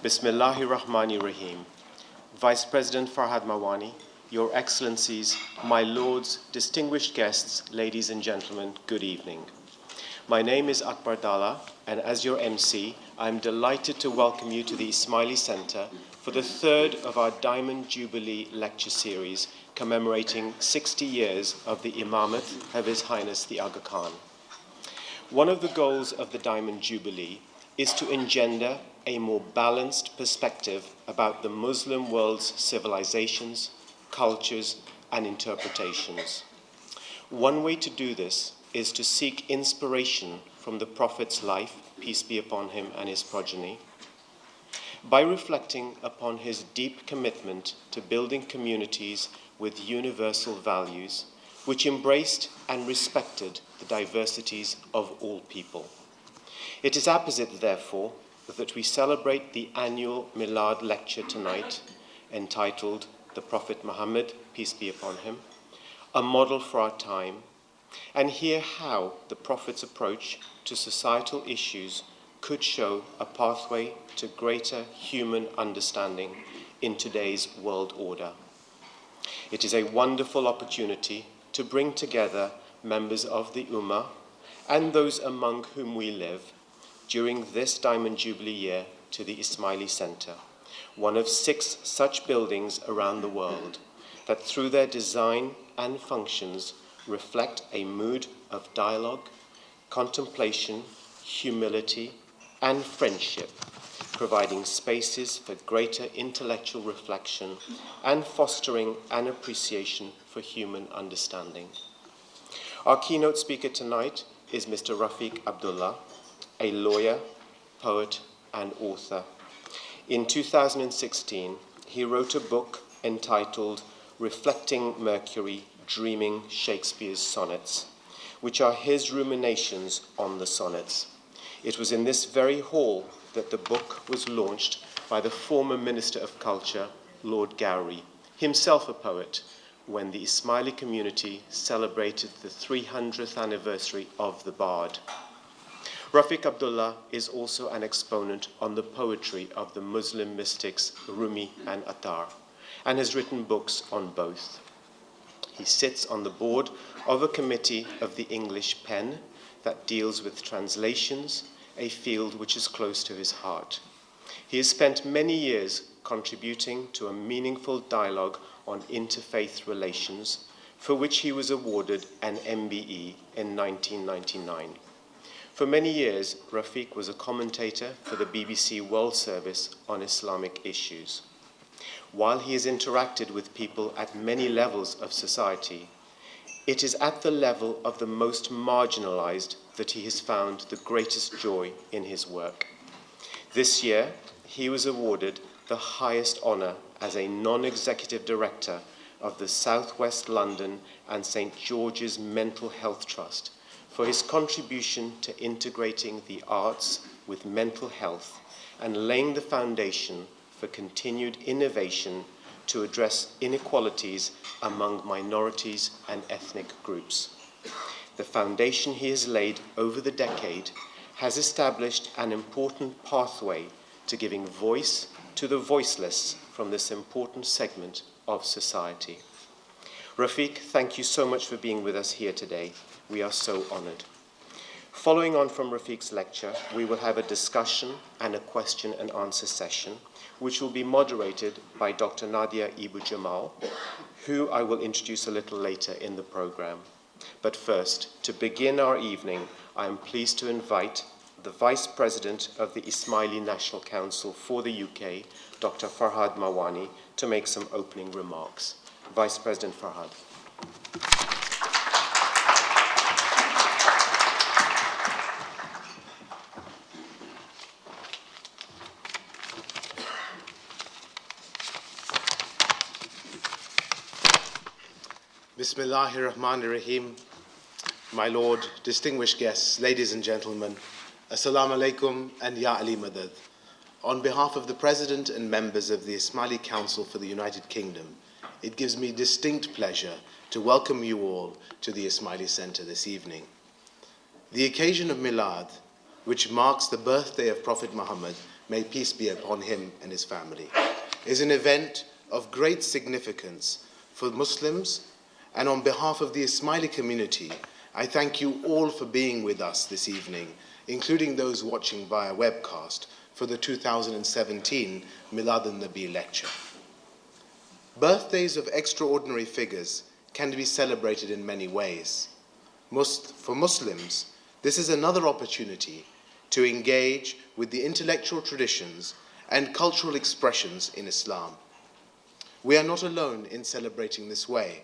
Bismillahirrahmanirrahim. Vice President Farhad Mawani, Your Excellencies, my lords, distinguished guests, ladies and gentlemen, good evening. My name is Abdulla, and as your MC, I'm delighted to welcome you to the Ismaili Center for the third of our Diamond Jubilee Lecture Series commemorating 60 years of the Imamate of His Highness the Aga Khan. One of the goals of the Diamond Jubilee is to engender a more balanced perspective about the Muslim world's civilizations, cultures, and interpretations. One way to do this is to seek inspiration from the Prophet's life, peace be upon him and his progeny, by reflecting upon his deep commitment to building communities with universal values, which embraced and respected the diversities of all people. It is apposite, therefore, that we celebrate the annual Milad lecture tonight, entitled The Prophet Muhammad, peace be upon him, a model for our time, and hear how the Prophet's approach to societal issues could show a pathway to greater human understanding in today's world order. It is a wonderful opportunity to bring together members of the Ummah and those among whom we live during this Diamond Jubilee year to the Ismaili Center, one of 6 such buildings around the world that through their design and functions reflect a mood of dialogue, contemplation, humility, and friendship, providing spaces for greater intellectual reflection and fostering an appreciation for human understanding. Our keynote speaker tonight is Mr. Raficq Abdulla, a lawyer, poet, and author. In 2016, he wrote a book entitled Reflecting Mercury, Dreaming Shakespeare's Sonnets, which are his ruminations on the sonnets. It was in this very hall that the book was launched by the former Minister of Culture, Lord Gowrie, himself a poet, when the Ismaili community celebrated the 300th anniversary of the Bard. Raficq Abdulla is also an exponent on the poetry of the Muslim mystics Rumi and Attar, and has written books on both. He sits on the board of a committee of the English pen that deals with translations, a field which is close to his heart. He has spent many years contributing to a meaningful dialogue on interfaith relations, for which he was awarded an MBE in 1999. For many years, Raficq was a commentator for the BBC World Service on Islamic issues. While he has interacted with people at many levels of society, it is at the level of the most marginalized that he has found the greatest joy in his work. This year, he was awarded the highest honor as a non-executive director of the South West London and St. George's Mental Health Trust for his contribution to integrating the arts with mental health and laying the foundation for continued innovation to address inequalities among minorities and ethnic groups. The foundation he has laid over the decade has established an important pathway to giving voice to the voiceless from this important segment of society. Raficq, thank you so much for being with us here today. We are so honored. Following on from Rafiq's lecture, we will have a discussion and a question and answer session, which will be moderated by Dr. Nadia Ibu Jamal, who I will introduce a little later in the program. But first, to begin our evening, I am pleased to invite the Vice President of the Ismaili National Council for the UK, Dr. Farhad Mawani, to make some opening remarks. Vice President Farhad. Bismillahirrahmanirrahim. My Lord, distinguished guests, ladies and gentlemen, Assalamu alaikum and Ya Ali Madad. On behalf of the President and members of the Ismaili Council for the United Kingdom, it gives me distinct pleasure to welcome you all to the Ismaili Center this evening. The occasion of Milad, which marks the birthday of Prophet Muhammad, may peace be upon him and his family, is an event of great significance for Muslims, and on behalf of the Ismaili community, I thank you all for being with us this evening, including those watching via webcast for the 2017 Milad al-Nabi lecture. Birthdays of extraordinary figures can be celebrated in many ways. For Muslims, this is another opportunity to engage with the intellectual traditions and cultural expressions in Islam. We are not alone in celebrating this way.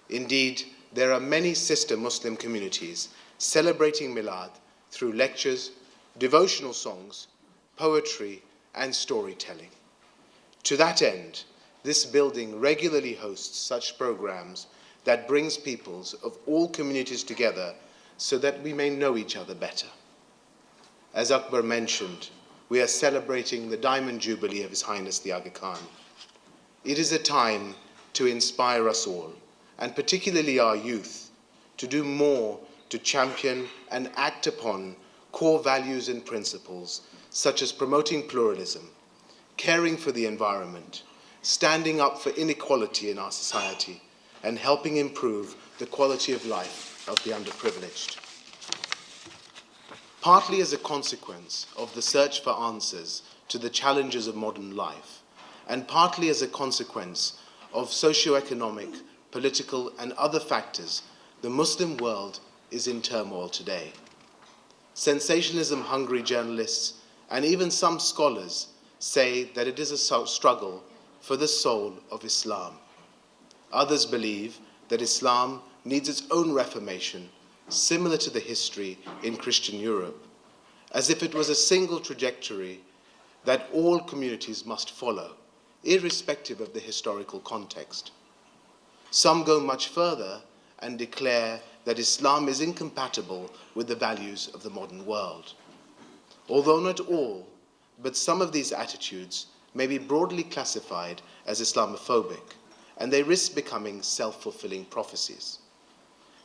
Indeed, there are many sister Muslim communities celebrating Milad through lectures, devotional songs, poetry, and storytelling. To that end, this building regularly hosts such programs that brings peoples of all communities together so that we may know each other better. As Akbar mentioned, we are celebrating the Diamond Jubilee of His Highness the Aga Khan. It is a time to inspire us all, and particularly our youth, to do more to champion and act upon core values and principles such as promoting pluralism, caring for the environment, standing up for inequality in our society, and helping improve the quality of life of the underprivileged. Partly as a consequence of the search for answers to the challenges of modern life, and partly as a consequence of socio-economic, political, and other factors, the Muslim world is in turmoil today. Sensationalism-hungry journalists and even some scholars say that it is a struggle for the soul of Islam. Others believe that Islam needs its own reformation, similar to the history in Christian Europe, as if it was a single trajectory that all communities must follow, irrespective of the historical context. Some go much further and declare that Islam is incompatible with the values of the modern world. Although not all, but some of these attitudes may be broadly classified as Islamophobic, and they risk becoming self-fulfilling prophecies.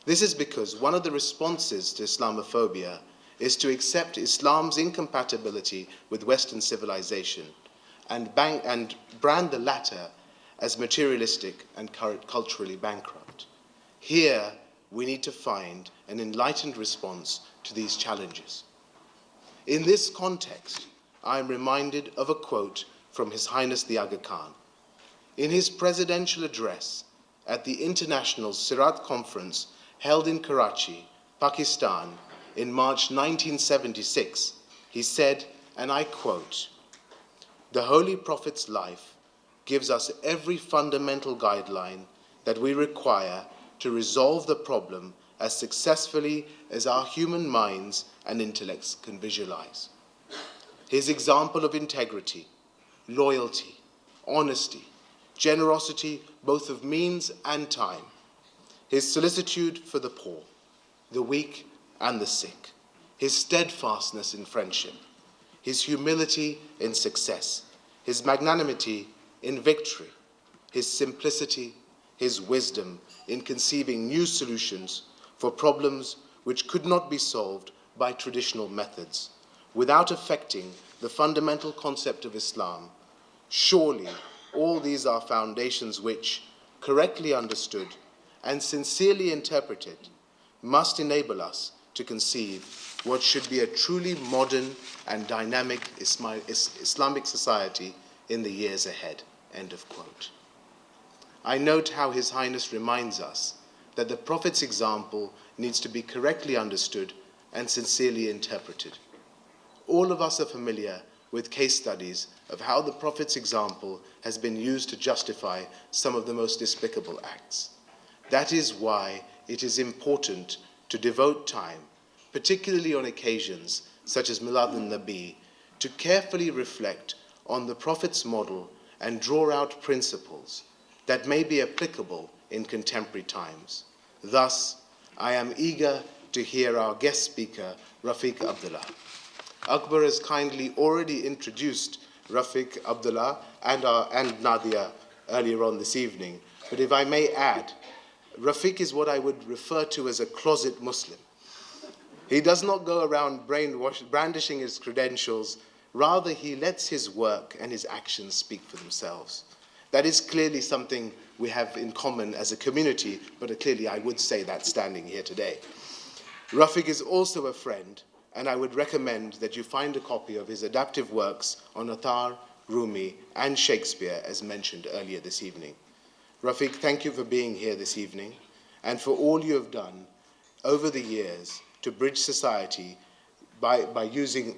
This is because one of the responses to Islamophobia is to accept Islam's incompatibility with Western civilization and brand the latter as materialistic and culturally bankrupt. Here, we need to find an enlightened response to these challenges. In this context, I am reminded of a quote from His Highness the Aga Khan. In his presidential address at the International Sirat Conference held in Karachi, Pakistan, in March 1976, he said, and I quote, "The Holy Prophet's life gives us every fundamental guideline that we require to resolve the problem as successfully as our human minds and intellects can visualize. His example of integrity, loyalty, honesty, generosity both of means and time, his solicitude for the poor, the weak and the sick, his steadfastness in friendship, his humility in success, his magnanimity in victory, his simplicity, his wisdom in conceiving new solutions for problems which could not be solved by traditional methods, without affecting the fundamental concept of Islam. Surely all these are foundations which, correctly understood and sincerely interpreted, must enable us to conceive what should be a truly modern and dynamic Islamic society in the years ahead." End of quote. I note how His Highness reminds us that the Prophet's example needs to be correctly understood and sincerely interpreted. All of us are familiar with case studies of how the Prophet's example has been used to justify some of the most despicable acts. That is why it is important to devote time, particularly on occasions such as Milad al-Nabi, to carefully reflect on the Prophet's model and draw out principles that may be applicable in contemporary times. Thus, I am eager to hear our guest speaker, Raficq Abdulla. Akbar has kindly already introduced Raficq, Abdulla, and Nadia earlier on this evening. But if I may add, Raficq is what I would refer to as a closet Muslim. He does not go around brandishing his credentials. Rather, he lets his work and his actions speak for themselves. That is clearly something we have in common as a community, but clearly I would say that standing here today. Raficq is also a friend, and I would recommend that you find a copy of his adaptive works on Athar, Rumi, and Shakespeare, as mentioned earlier this evening. Raficq, thank you for being here this evening, and for all you have done over the years to bridge society by using,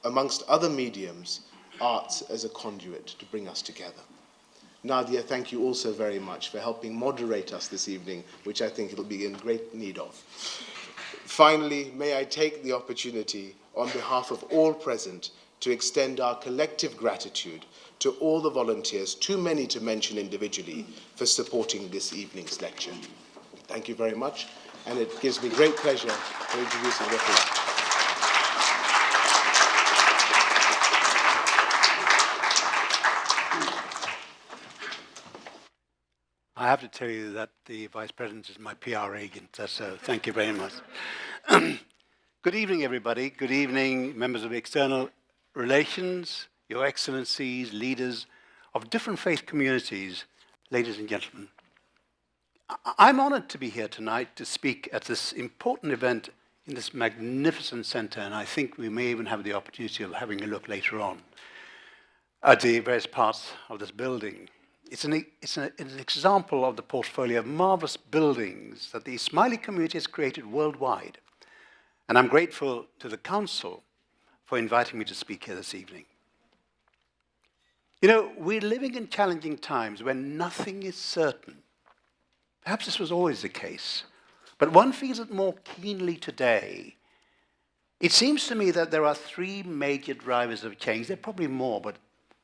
amongst other mediums, arts as a conduit to bring us together. Nadia, thank you also very much for helping moderate us this evening, which I think it'll be in great need of. Finally, may I take the opportunity, on behalf of all present, to extend our collective gratitude to all the volunteers, too many to mention individually, for supporting this evening's lecture. Thank you very much, and it gives me great pleasure for introducing Raficq. I have to tell you that the Vice President is my PR agent, so thank you very much. Good evening, everybody. Good evening, members of External Relations, Your Excellencies, leaders of different faith communities, ladies and gentlemen. I'm honored to be here tonight to speak at this important event in this magnificent center, and I think we may even have the opportunity of having a look later on at the various parts of this building. It's an example of the portfolio of marvelous buildings that the Ismaili community has created worldwide. And I'm grateful to the Council for inviting me to speak here this evening. You know, we're living in challenging times when nothing is certain. Perhaps this was always the case, but one feels it more keenly today. It seems to me that there are three major drivers of change. There are probably more, but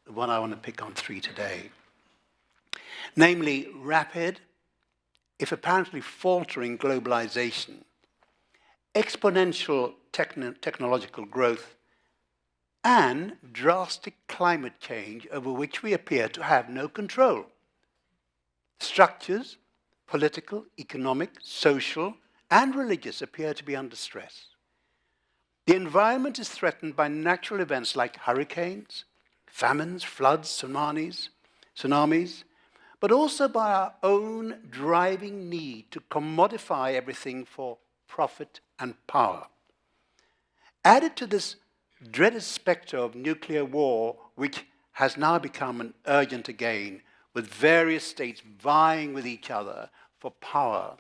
the one I want to pick on three today. Namely, rapid, if apparently faltering, globalization, exponential technological growth, and drastic climate change over which we appear to have no control. Structures, political, economic, social, and religious, appear to be under stress. The environment is threatened by natural events like hurricanes, famines, floods, tsunamis, but also by our own driving need to commodify everything for profit and power. Added to this dreaded spectre of nuclear war, which has now become an urgent again, with various states vying with each other for power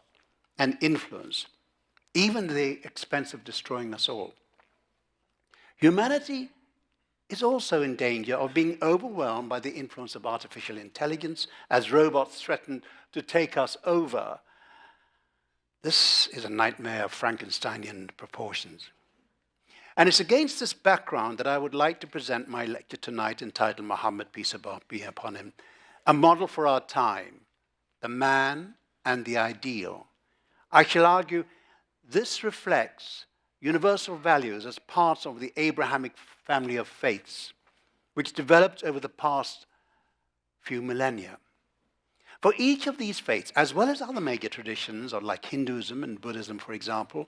and influence, even at the expense of destroying us all. Humanity is also in danger of being overwhelmed by the influence of artificial intelligence as robots threaten to take us over. This is a nightmare of Frankensteinian proportions. And it's against this background that I would like to present my lecture tonight entitled Muhammad, peace be upon him, a model for our time, the man and the ideal. I shall argue this reflects universal values as parts of the Abrahamic family of faiths, which developed over the past few millennia. For each of these faiths, as well as other major traditions, or like Hinduism and Buddhism, for example,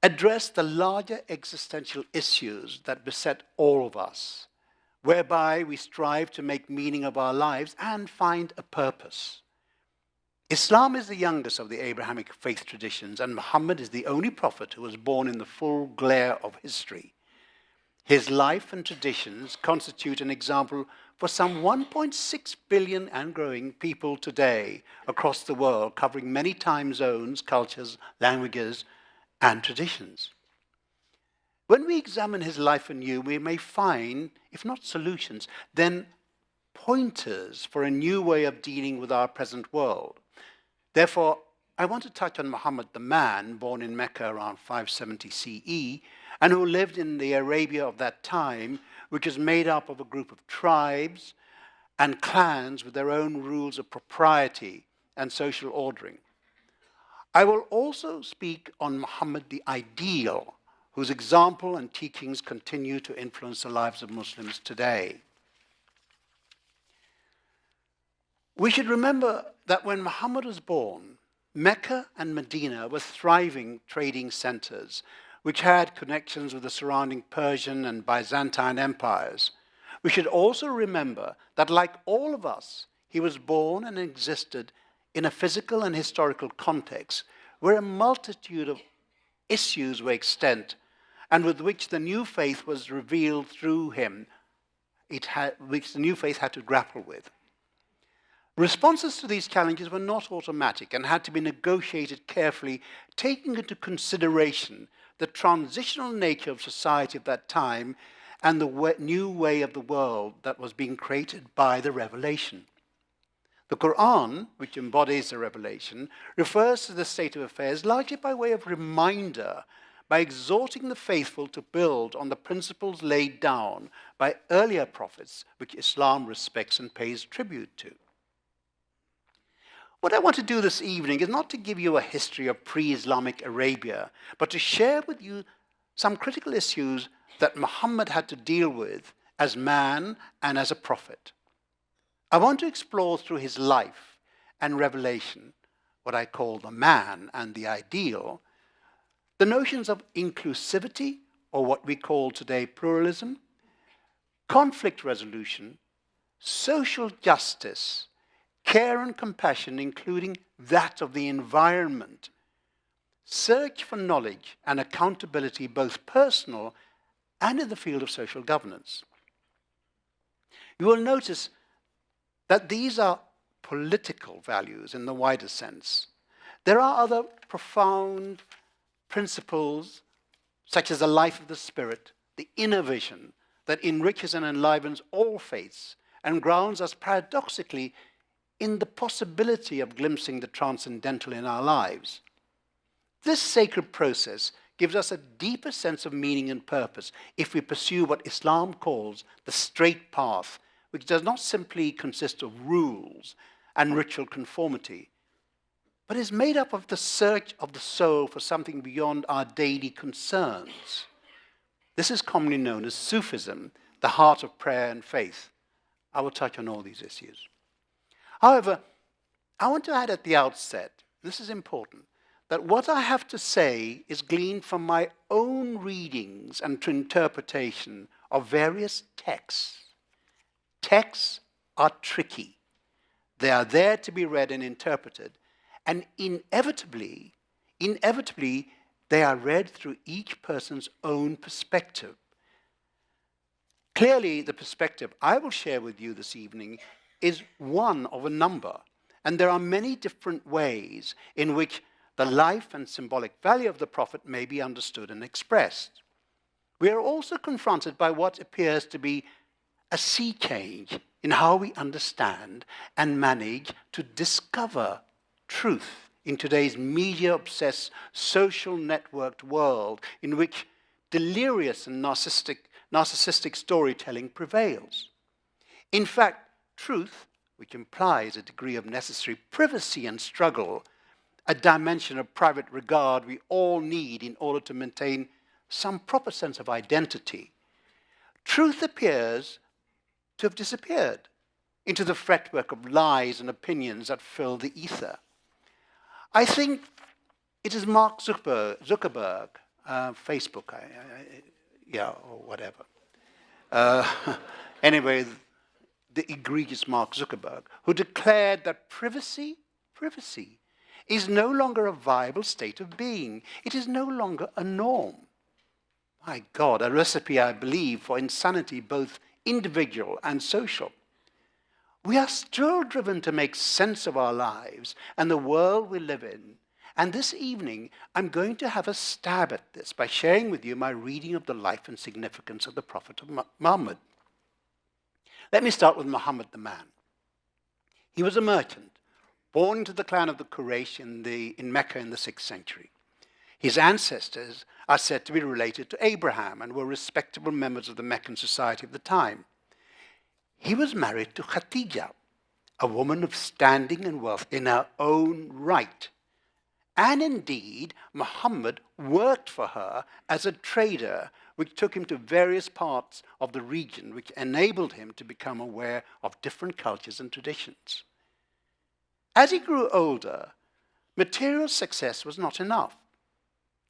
address the larger existential issues that beset all of us, whereby we strive to make meaning of our lives and find a purpose. Islam is the youngest of the Abrahamic faith traditions, and Muhammad is the only prophet who was born in the full glare of history. His life and traditions constitute an example for some 1.6 billion and growing people today across the world, covering many time zones, cultures, languages, and traditions. When we examine his life anew, we may find, if not solutions, then pointers for a new way of dealing with our present world. Therefore, I want to touch on Muhammad the man, born in Mecca around 570 CE, and who lived in the Arabia of that time, which is made up of a group of tribes and clans with their own rules of propriety and social ordering. I will also speak on Muhammad the ideal, whose example and teachings continue to influence the lives of Muslims today. We should remember that when Muhammad was born, Mecca and Medina were thriving trading centers which had connections with the surrounding Persian and Byzantine empires, we should also remember that, like all of us, he was born and existed in a physical and historical context where a multitude of issues were extant and with which the new faith was revealed through him, which the new faith had to grapple with. Responses to these challenges were not automatic and had to be negotiated carefully, taking into consideration the transitional nature of society of that time and the new way of the world that was being created by the revelation. The Quran, which embodies the revelation, refers to the state of affairs largely by way of reminder, by exhorting the faithful to build on the principles laid down by earlier prophets, which Islam respects and pays tribute to. What I want to do this evening is not to give you a history of pre-Islamic Arabia, but to share with you some critical issues that Muhammad had to deal with as man and as a prophet. I want to explore through his life and revelation, what I call the man and the ideal, the notions of inclusivity, or what we call today pluralism, conflict resolution, social justice, care and compassion, including that of the environment, search for knowledge and accountability, both personal and in the field of social governance. You will notice that these are political values in the wider sense. There are other profound principles, such as the life of the spirit, the inner vision, that enriches and enlivens all faiths and grounds us paradoxically in the possibility of glimpsing the transcendental in our lives. This sacred process gives us a deeper sense of meaning and purpose if we pursue what Islam calls the straight path, which does not simply consist of rules and ritual conformity, but is made up of the search of the soul for something beyond our daily concerns. This is commonly known as Sufism, the heart of prayer and faith. I will touch on all these issues. However, I want to add at the outset, this is important, that what I have to say is gleaned from my own readings and interpretation of various texts. Texts are tricky. They are there to be read and interpreted, and inevitably, they are read through each person's own perspective. Clearly, the perspective I will share with you this evening is one of a number, and there are many different ways in which the life and symbolic value of the Prophet may be understood and expressed. We are also confronted by what appears to be a sea change in how we understand and manage to discover truth in today's media-obsessed, social networked world in which delirious and narcissistic storytelling prevails. In fact, truth, which implies a degree of necessary privacy and struggle, a dimension of private regard we all need in order to maintain some proper sense of identity, truth appears to have disappeared into the fretwork of lies and opinions that fill the ether. I think it is Mark Zuckerberg, Facebook, or whatever. Anyway, the egregious Mark Zuckerberg, who declared that privacy is no longer a viable state of being. It is no longer a norm. My God, a recipe, I believe, for insanity, both individual and social. We are still driven to make sense of our lives and the world we live in. And this evening, I'm going to have a stab at this by sharing with you my reading of the life and significance of the Prophet of Muhammad. Let me start with Muhammad the man. He was a merchant, born into the clan of the Quraysh in Mecca in the 6th century. His ancestors are said to be related to Abraham and were respectable members of the Meccan society of the time. He was married to Khadija, a woman of standing and wealth in her own right. And indeed, Muhammad worked for her as a trader, which took him to various parts of the region, which enabled him to become aware of different cultures and traditions. As he grew older, material success was not enough.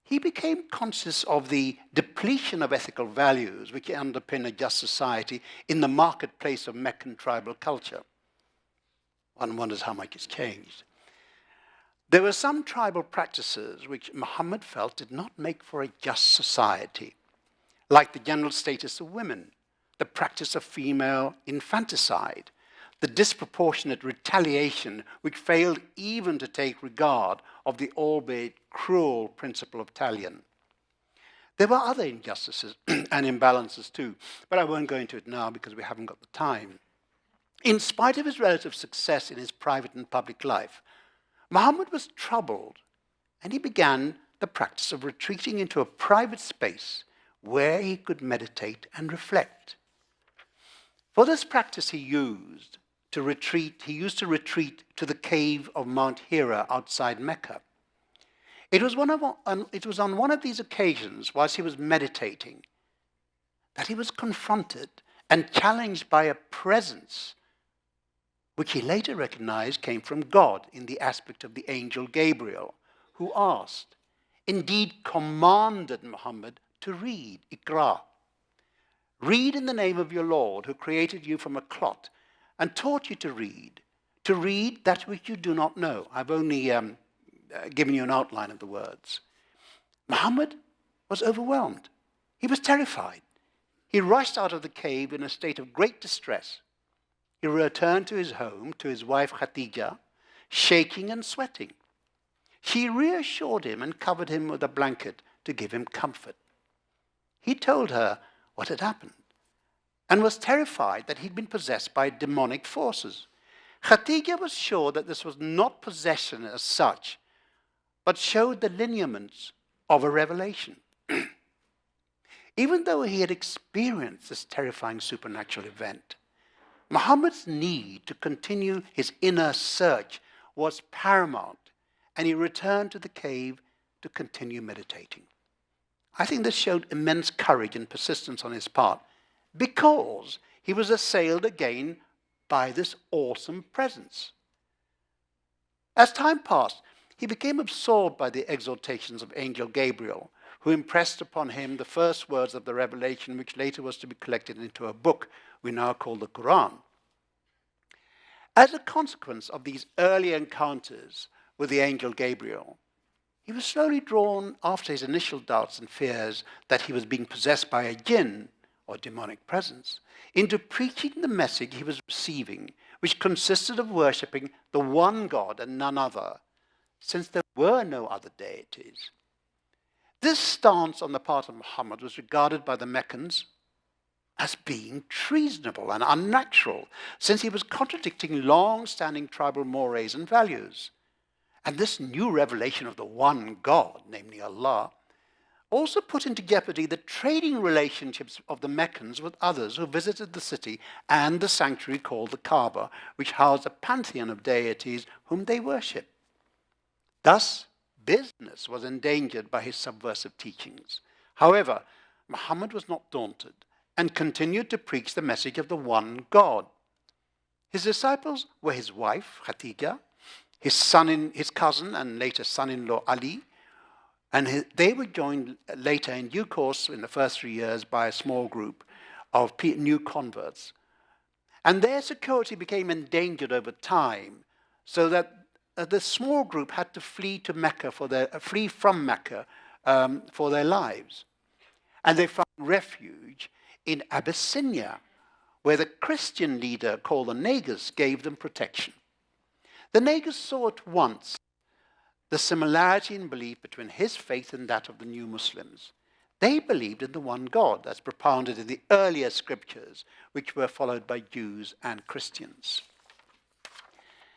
he became conscious of the depletion of ethical values which underpin a just society in the marketplace of Meccan tribal culture. One wonders how much it's changed. There were some tribal practices which Muhammad felt did not make for a just society, like the general status of women, the practice of female infanticide, the disproportionate retaliation which failed even to take regard of the albeit cruel principle of talion. There were other injustices and imbalances too, but I won't go into it now because we haven't got the time. In spite of his relative success in his private and public life, Muhammad was troubled, and he began the practice of retreating into a private space where he could meditate and reflect. For this practice he used to retreat to the cave of Mount Hira outside Mecca. It was on one of these occasions, whilst he was meditating, that he was confronted and challenged by a presence which he later recognized came from God in the aspect of the angel Gabriel, who asked, indeed commanded Muhammad to read, Iqra. Read in the name of your Lord, who created you from a clot and taught you to read that which you do not know. I've only given you an outline of the words. Muhammad was overwhelmed. He was terrified. He rushed out of the cave in a state of great distress. He returned to his home, to his wife Khatija, shaking and sweating. She reassured him and covered him with a blanket to give him comfort. He told her what had happened and was terrified that he'd been possessed by demonic forces. Khatija was sure that this was not possession as such, but showed the lineaments of a revelation. Even though he had experienced this terrifying supernatural event, Muhammad's need to continue his inner search was paramount, and he returned to the cave to continue meditating. I think this showed immense courage and persistence on his part, because he was assailed again by this awesome presence. As time passed, he became absorbed by the exhortations of Angel Gabriel, who impressed upon him the first words of the revelation, which later was to be collected into a book we now call the Quran. As a consequence of these early encounters with the angel Gabriel, he was slowly drawn, after his initial doubts and fears that he was being possessed by a jinn, or demonic presence, into preaching the message he was receiving, which consisted of worshipping the one God and none other, since there were no other deities. This stance on the part of Muhammad was regarded by the Meccans as being treasonable and unnatural, since he was contradicting long-standing tribal mores and values. And this new revelation of the one God, namely Allah, also put into jeopardy the trading relationships of the Meccans with others who visited the city and the sanctuary called the Kaaba, which housed a pantheon of deities whom they worship. Thus, business was endangered by his subversive teachings. However, Muhammad was not daunted and continued to preach the message of the one God. His disciples were his wife, Khatija, his cousin and later son-in-law Ali, and they were joined later in due course in the first 3 years by a small group of new converts. And their security became endangered over time, so that the small group had to flee from Mecca for their lives. And they found refuge in Abyssinia, where the Christian leader called the Negus gave them protection. The Negus saw at once the similarity in belief between his faith and that of the new Muslims. They believed in the one God, as propounded in the earlier scriptures, which were followed by Jews and Christians.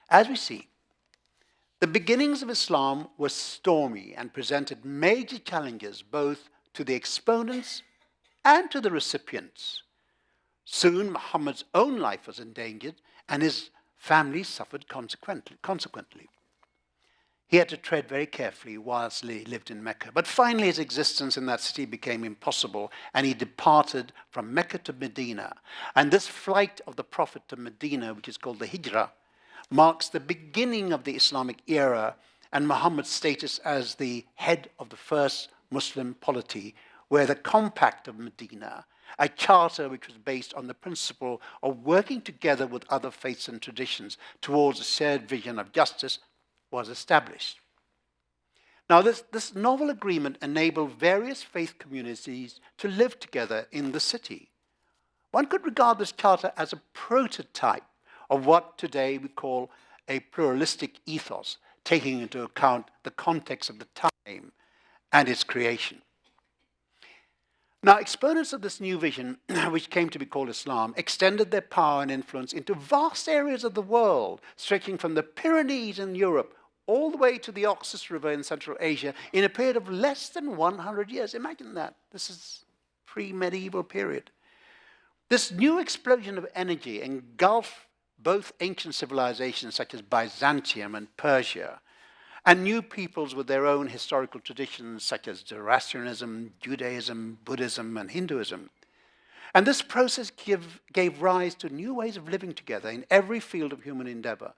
As we see, the beginnings of Islam were stormy and presented major challenges both to the exponents and to the recipients. Soon Muhammad's own life was endangered and his family suffered consequently. He had to tread very carefully whilst he lived in Mecca. But finally his existence in that city became impossible, and he departed from Mecca to Medina. And this flight of the Prophet to Medina, which is called the Hijrah, marks the beginning of the Islamic era and Muhammad's status as the head of the first Muslim polity, where the Compact of Medina, a charter which was based on the principle of working together with other faiths and traditions towards a shared vision of justice, was established. Now, this novel agreement enabled various faith communities to live together in the city. One could regard this charter as a prototype of what today we call a pluralistic ethos, taking into account the context of the time and its creation. Now, exponents of this new vision, which came to be called Islam, extended their power and influence into vast areas of the world, stretching from the Pyrenees in Europe all the way to the Oxus River in Central Asia in a period of less than 100 years. Imagine that. This is pre-medieval period. This new explosion of energy engulfed both ancient civilizations such as Byzantium and Persia, and new peoples with their own historical traditions such as Zoroastrianism, Judaism, Buddhism, and Hinduism. And this process gave rise to new ways of living together in every field of human endeavor.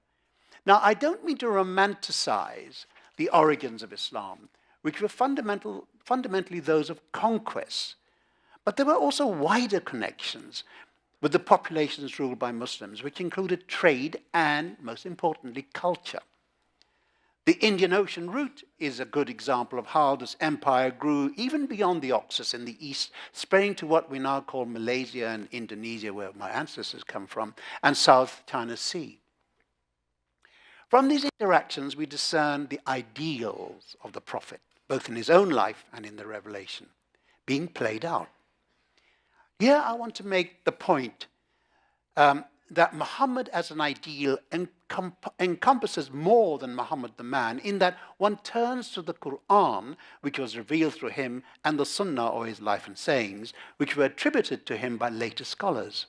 Now, I don't mean to romanticize the origins of Islam, which were fundamentally those of conquest, but there were also wider connections with the populations ruled by Muslims, which included trade and, most importantly, culture. The Indian Ocean route is a good example of how this empire grew even beyond the Oxus in the east, spreading to what we now call Malaysia and Indonesia, where my ancestors come from, and South China Sea. From these interactions, we discern the ideals of the Prophet, both in his own life and in the revelation, being played out. Here I want to make the point that Muhammad as an ideal encompasses more than Muhammad the man, in that one turns to the Quran, which was revealed through him, and the Sunnah, or his life and sayings, which were attributed to him by later scholars.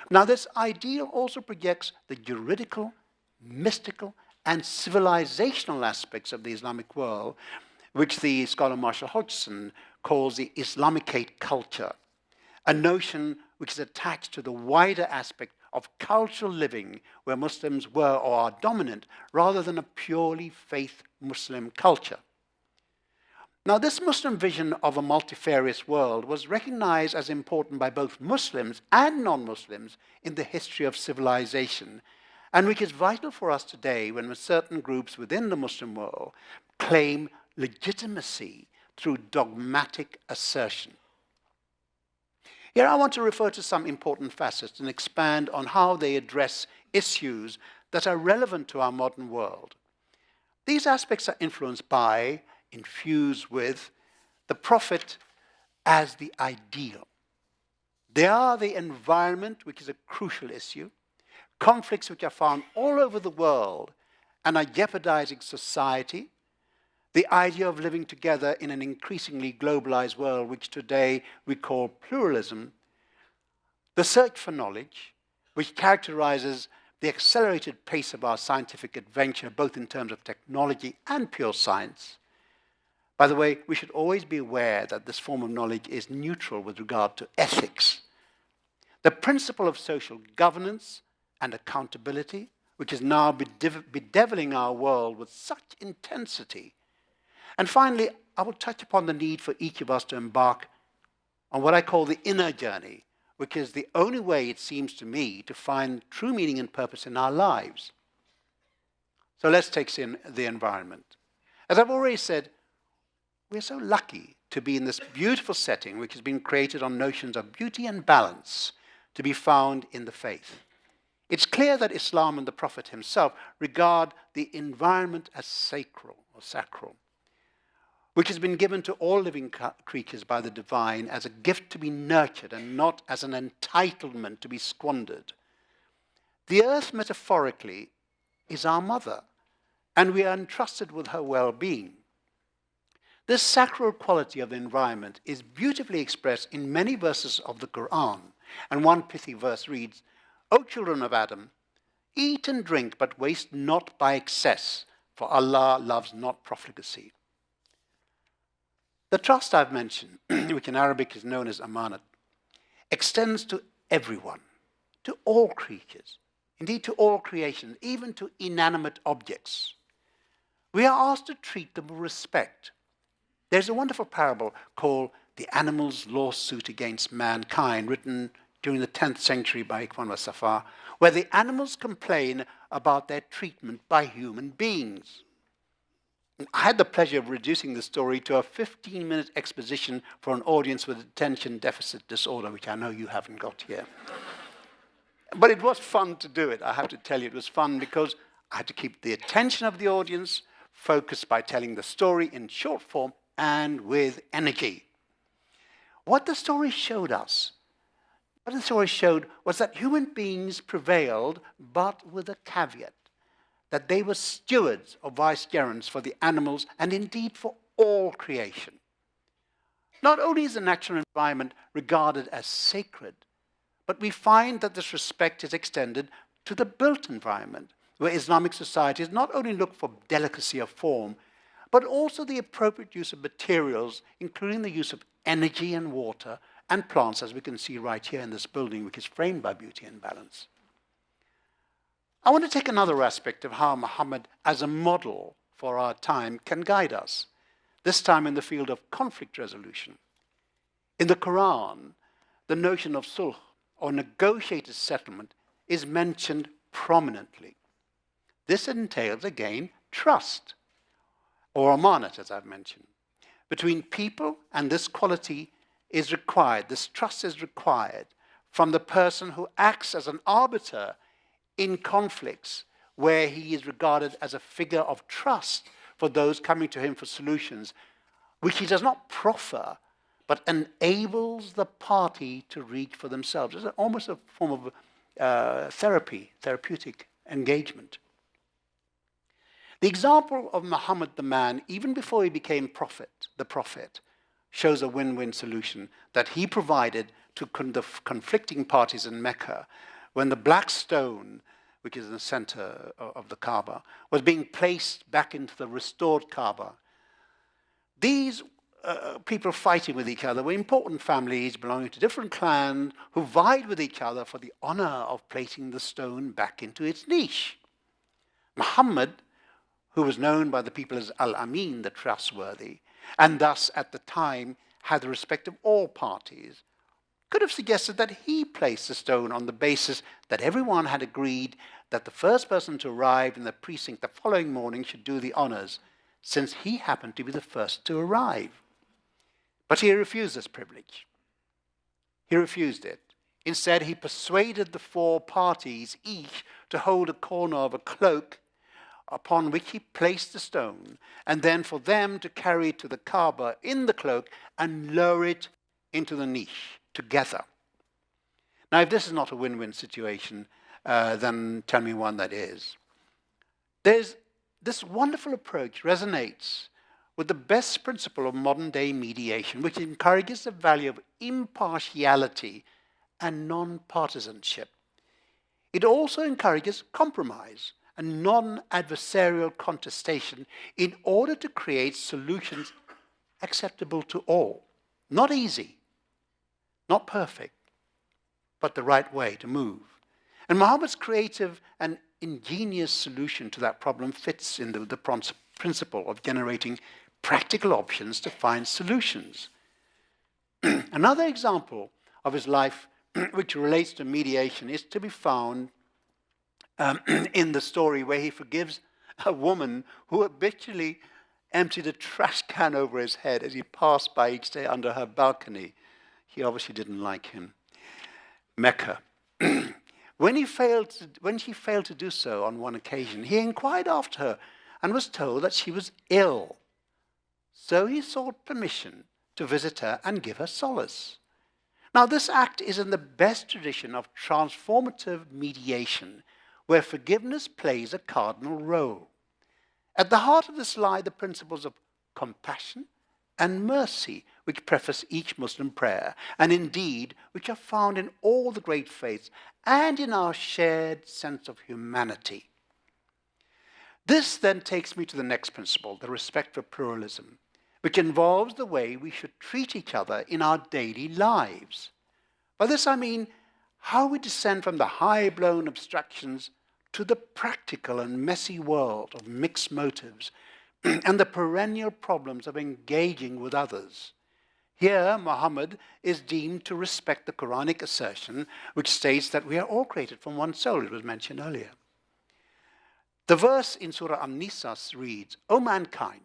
Now, this ideal also projects the juridical, mystical, and civilizational aspects of the Islamic world, which the scholar Marshall Hodgson calls the Islamicate culture, a notion which is attached to the wider aspect of cultural living where Muslims were or are dominant, rather than a purely faith Muslim culture. Now, this Muslim vision of a multifarious world was recognized as important by both Muslims and non-Muslims in the history of civilization, and which is vital for us today when certain groups within the Muslim world claim legitimacy through dogmatic assertion. Here I want to refer to some important facets and expand on how they address issues that are relevant to our modern world. These aspects are influenced by, infused with, the Prophet as the ideal. They are the environment, which is a crucial issue, conflicts which are found all over the world and are jeopardizing society, the idea of living together in an increasingly globalized world, which today we call pluralism, the search for knowledge, which characterizes the accelerated pace of our scientific adventure, both in terms of technology and pure science. By the way, we should always be aware that this form of knowledge is neutral with regard to ethics. The principle of social governance and accountability, which is now bedeviling our world with such intensity. And finally, I will touch upon the need for each of us to embark on what I call the inner journey, which is the only way, it seems to me, to find true meaning and purpose in our lives. So let's take in the environment. As I've already said, we're so lucky to be in this beautiful setting which has been created on notions of beauty and balance to be found in the faith. It's clear that Islam and the Prophet himself regard the environment as sacral, which has been given to all living creatures by the divine as a gift to be nurtured and not as an entitlement to be squandered. The earth, metaphorically, is our mother, and we are entrusted with her well-being. This sacral quality of the environment is beautifully expressed in many verses of the Quran, and one pithy verse reads, "O children of Adam, eat and drink, but waste not by excess, for Allah loves not profligacy." The trust I've mentioned, which in Arabic is known as amanat, extends to everyone, to all creatures, indeed to all creation, even to inanimate objects. We are asked to treat them with respect, There's a wonderful parable called The Animal's Lawsuit Against Mankind, written during the 10th century by Ikhwan wa Safa, where the animals complain about their treatment by human beings. And I had the pleasure of reducing the story to a 15-minute exposition for an audience with attention deficit disorder, which I know you haven't got here. But it was fun to do it. I have to tell you, it was fun because I had to keep the attention of the audience focused by telling the story in short form and with energy. What the story showed us, was that human beings prevailed, but with a caveat, that they were stewards or vicegerents for the animals and indeed for all creation. Not only is the natural environment regarded as sacred, but we find that this respect is extended to the built environment, where Islamic societies not only look for delicacy of form, but also the appropriate use of materials, including the use of energy and water, and plants, as we can see right here in this building, which is framed by beauty and balance. I want to take another aspect of how Muhammad, as a model for our time, can guide us, this time in the field of conflict resolution. In the Quran, the notion of sulh, or negotiated settlement, is mentioned prominently. This entails, again, trust, or amanat, as I've mentioned, between people, and this quality is required, this trust is required from the person who acts as an arbiter in conflicts where he is regarded as a figure of trust for those coming to him for solutions, which he does not proffer, but enables the party to reach for themselves. It's almost a form of therapeutic engagement. The example of Muhammad the man, even before he became the prophet, shows a win-win solution that he provided to the conflicting parties in Mecca when the black stone, which is in the center of the Kaaba, was being placed back into the restored Kaaba. These people fighting with each other were important families belonging to different clans who vied with each other for the honor of placing the stone back into its niche. Muhammad, who was known by the people as al-Amin, the trustworthy, and thus at the time had the respect of all parties, could have suggested that he placed the stone on the basis that everyone had agreed that the first person to arrive in the precinct the following morning should do the honors, since he happened to be the first to arrive. But he refused this privilege. He refused it. Instead, he persuaded the four parties each to hold a corner of a cloak upon which he placed the stone, and then for them to carry it to the Kaaba in the cloak and lower it into the niche together. Now, if this is not a win-win situation, then tell me one that is. This wonderful approach resonates with the best principle of modern-day mediation, which encourages the value of impartiality and non-partisanship. It also encourages compromise and non-adversarial contestation in order to create solutions acceptable to all. Not easy, not perfect, but the right way to move. And Muhammad's creative and ingenious solution to that problem fits in the principle of generating practical options to find solutions. Another example of his life which relates to mediation is to be found in the story where he forgives a woman who habitually emptied a trash can over his head as he passed by each day under her balcony. He obviously didn't like him. Mecca. When she failed to do so on one occasion, he inquired after her and was told that she was ill. So he sought permission to visit her and give her solace. Now, this act is in the best tradition of transformative mediation, where forgiveness plays a cardinal role. At the heart of this lie the principles of compassion and mercy, which preface each Muslim prayer, and indeed which are found in all the great faiths and in our shared sense of humanity. This then takes me to the next principle, the respect for pluralism, which involves the way we should treat each other in our daily lives. By this I mean how we descend from the high-blown abstractions to the practical and messy world of mixed motives, and the perennial problems of engaging with others. Here, Muhammad is deemed to respect the Quranic assertion, which states that we are all created from one soul. It was mentioned earlier. The verse in Surah An-Nisa reads, "O mankind,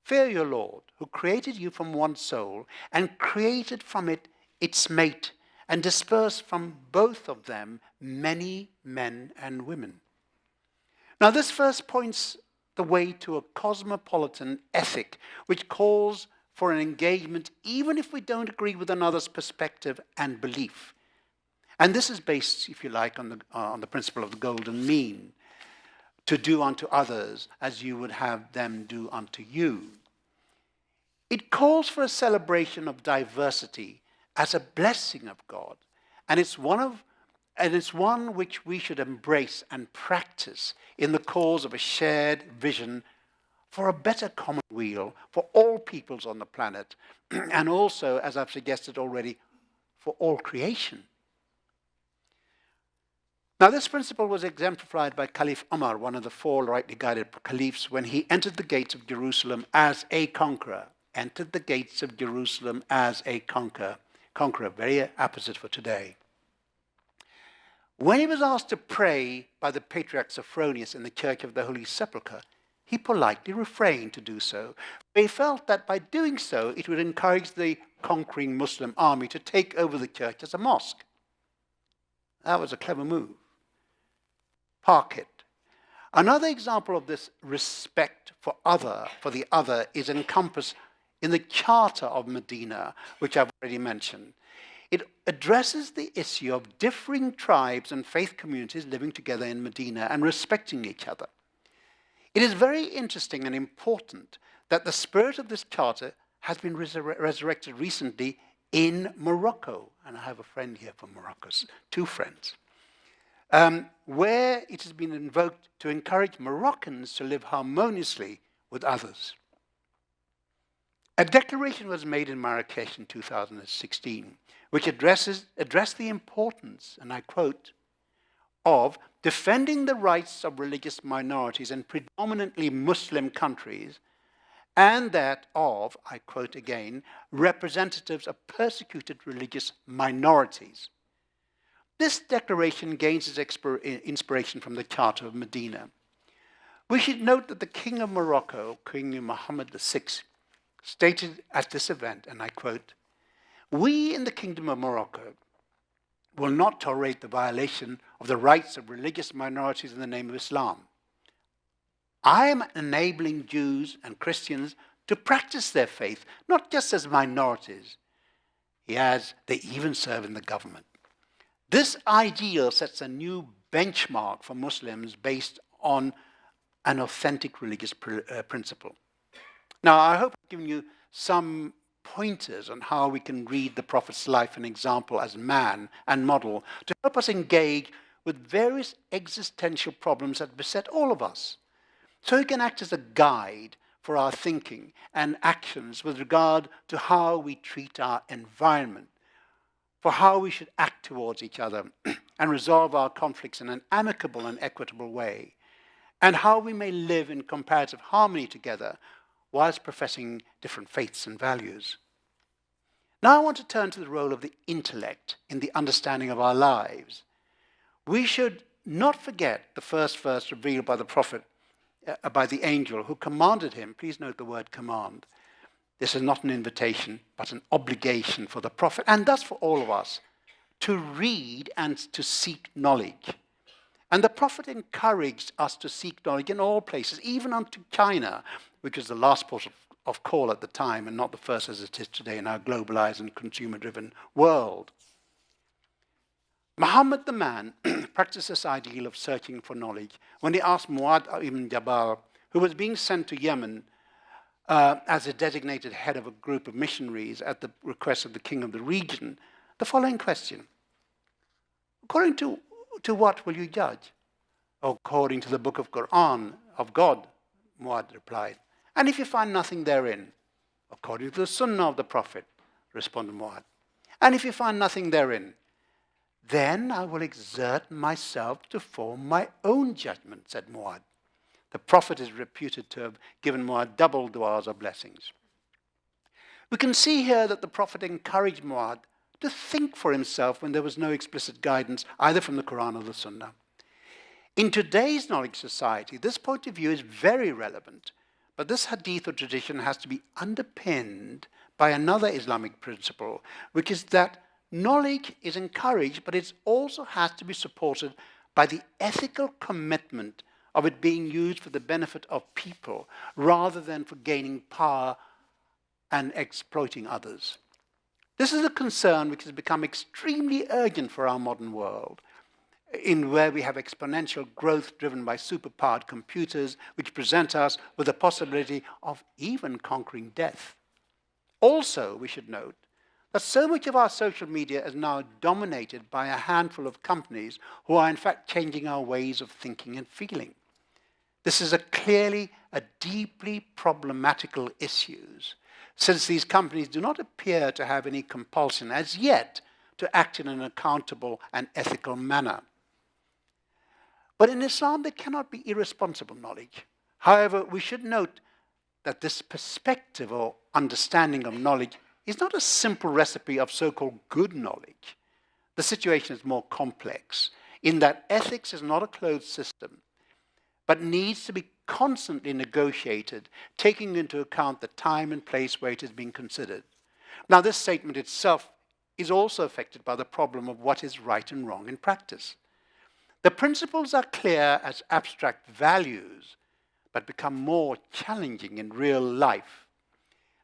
fear your Lord, who created you from one soul and created from it its mate and dispersed from both of them many men and women." Now, this verse points the way to a cosmopolitan ethic which calls for an engagement even if we don't agree with another's perspective and belief. And this is based, if you like, on the principle of the golden mean, to do unto others as you would have them do unto you. It calls for a celebration of diversity as a blessing of God, and it's one which we should embrace and practice in the cause of a shared vision for a better commonweal for all peoples on the planet, and also, as I've suggested already, for all creation. Now, this principle was exemplified by Caliph Umar, one of the four rightly guided caliphs, when he entered the gates of Jerusalem as a conqueror. Entered the gates of Jerusalem as a conqueror, very apposite for today. When he was asked to pray by the Patriarch Sophronius in the Church of the Holy Sepulchre, he politely refrained to do so. He felt that by doing so, it would encourage the conquering Muslim army to take over the church as a mosque. That was a clever move. Park it. Another example of this respect for the other is encompassed in the Charter of Medina, which I've already mentioned. It addresses the issue of differing tribes and faith communities living together in Medina and respecting each other. It is very interesting and important that the spirit of this charter has been resurrected recently in Morocco. And I have a friend here from Morocco, two friends, where it has been invoked to encourage Moroccans to live harmoniously with others. A declaration was made in Marrakesh in 2016, which addressed the importance, and I quote, of defending the rights of religious minorities in predominantly Muslim countries, and that of, I quote again, representatives of persecuted religious minorities. This declaration gains its inspiration from the Charter of Medina. We should note that the King of Morocco, King Mohammed VI, stated at this event, and I quote, "We in the Kingdom of Morocco will not tolerate the violation of the rights of religious minorities in the name of Islam. I am enabling Jews and Christians to practice their faith, not just as minorities. They even serve in the government. This ideal sets a new benchmark for Muslims based on an authentic religious principle." Now, I hope I've given you some pointers on how we can read the Prophet's life and example as man and model to help us engage with various existential problems that beset all of us. So he can act as a guide for our thinking and actions with regard to how we treat our environment, for how we should act towards each other and resolve our conflicts in an amicable and equitable way, and how we may live in comparative harmony together whilst professing different faiths and values. Now I want to turn to the role of the intellect in the understanding of our lives. We should not forget the first verse revealed by the Prophet, by the angel who commanded him, please note the word command. This is not an invitation, but an obligation for the Prophet, and thus for all of us, to read and to seek knowledge. And the Prophet encouraged us to seek knowledge in all places, even unto China, which was the last port of call at the time and not the first as it is today in our globalized and consumer-driven world. Muhammad the man practiced this ideal of searching for knowledge when he asked Muad ibn Jabal, who was being sent to Yemen as a designated head of a group of missionaries at the request of the king of the region, the following question: according to what will you judge? According to the book of Quran of God, Muad replied. And if you find nothing therein, according to the Sunnah of the Prophet, responded Muad. And if you find nothing therein, then I will exert myself to form my own judgment, said Muad. The Prophet is reputed to have given Mu'adh double du'as or blessings. We can see here that the Prophet encouraged Mu'adh to think for himself when there was no explicit guidance either from the Quran or the Sunnah. In today's knowledge society, this point of view is very relevant, but this hadith or tradition has to be underpinned by another Islamic principle, which is that knowledge is encouraged, but it also has to be supported by the ethical commitment of it being used for the benefit of people rather than for gaining power and exploiting others. This is a concern which has become extremely urgent for our modern world, in where we have exponential growth driven by superpowered computers which present us with the possibility of even conquering death. Also, we should note that so much of our social media is now dominated by a handful of companies who are in fact changing our ways of thinking and feeling. This is clearly a deeply problematical issue, since these companies do not appear to have any compulsion as yet to act in an accountable and ethical manner. But in Islam, there cannot be irresponsible knowledge. However, we should note that this perspective or understanding of knowledge is not a simple recipe of so-called good knowledge. The situation is more complex in that ethics is not a closed system, but needs to be constantly negotiated, taking into account the time and place where it is being considered. Now, this statement itself is also affected by the problem of what is right and wrong in practice. The principles are clear as abstract values, but become more challenging in real life.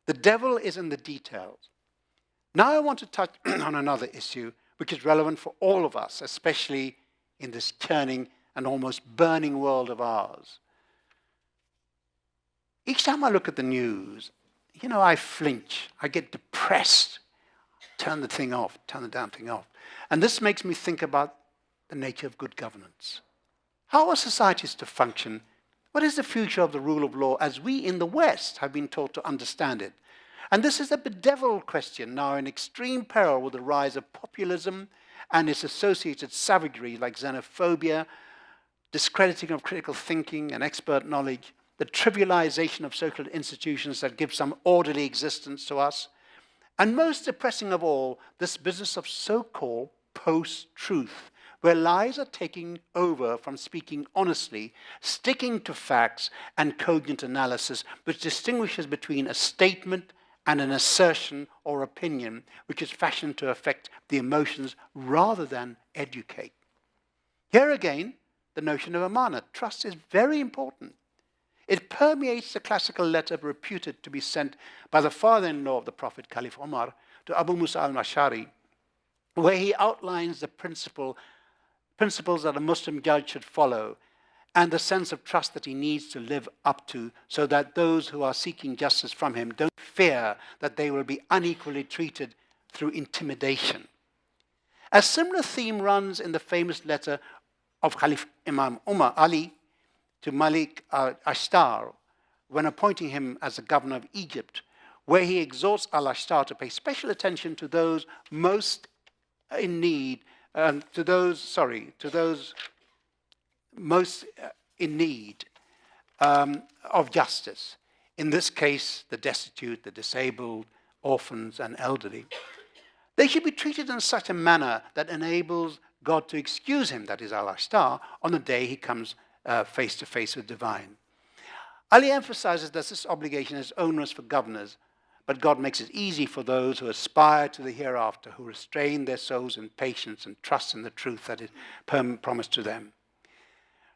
The devil is in the details. Now I want to touch on another issue which is relevant for all of us, especially in this churning and almost burning world of ours. Each time I look at the news, I flinch, I get depressed, turn the thing off, turn the damn thing off. And this makes me think about the nature of good governance. How are societies to function? What is the future of the rule of law as we in the West have been taught to understand it? And this is a bedeviled question now in extreme peril with the rise of populism and its associated savagery like xenophobia, discrediting of critical thinking and expert knowledge, the trivialization of social institutions that give some orderly existence to us, and most depressing of all, this business of so-called post-truth, where lies are taking over from speaking honestly, sticking to facts and cogent analysis, which distinguishes between a statement and an assertion or opinion, which is fashioned to affect the emotions rather than educate. Here again, the notion of amana, trust, is very important. It permeates the classical letter reputed to be sent by the father-in-law of the Prophet, Caliph Umar, to Abu Musa al-Mashari, where he outlines the principles that a Muslim judge should follow and the sense of trust that he needs to live up to so that those who are seeking justice from him don't fear that they will be unequally treated through intimidation. A similar theme runs in the famous letter of Caliph Imam Umar Ali to Malik al-Ashtar when appointing him as the governor of Egypt, where he exhorts al-Ashtar to pay special attention to those most in need, to those most in need of justice. In this case, the destitute, the disabled, orphans, and elderly. They should be treated in such a manner that enables God to excuse him, that is al-Ashtar, on the day he comes face to face with divine. Ali emphasizes that this obligation is onerous for governors, but God makes it easy for those who aspire to the hereafter, who restrain their souls in patience and trust in the truth that is promised to them.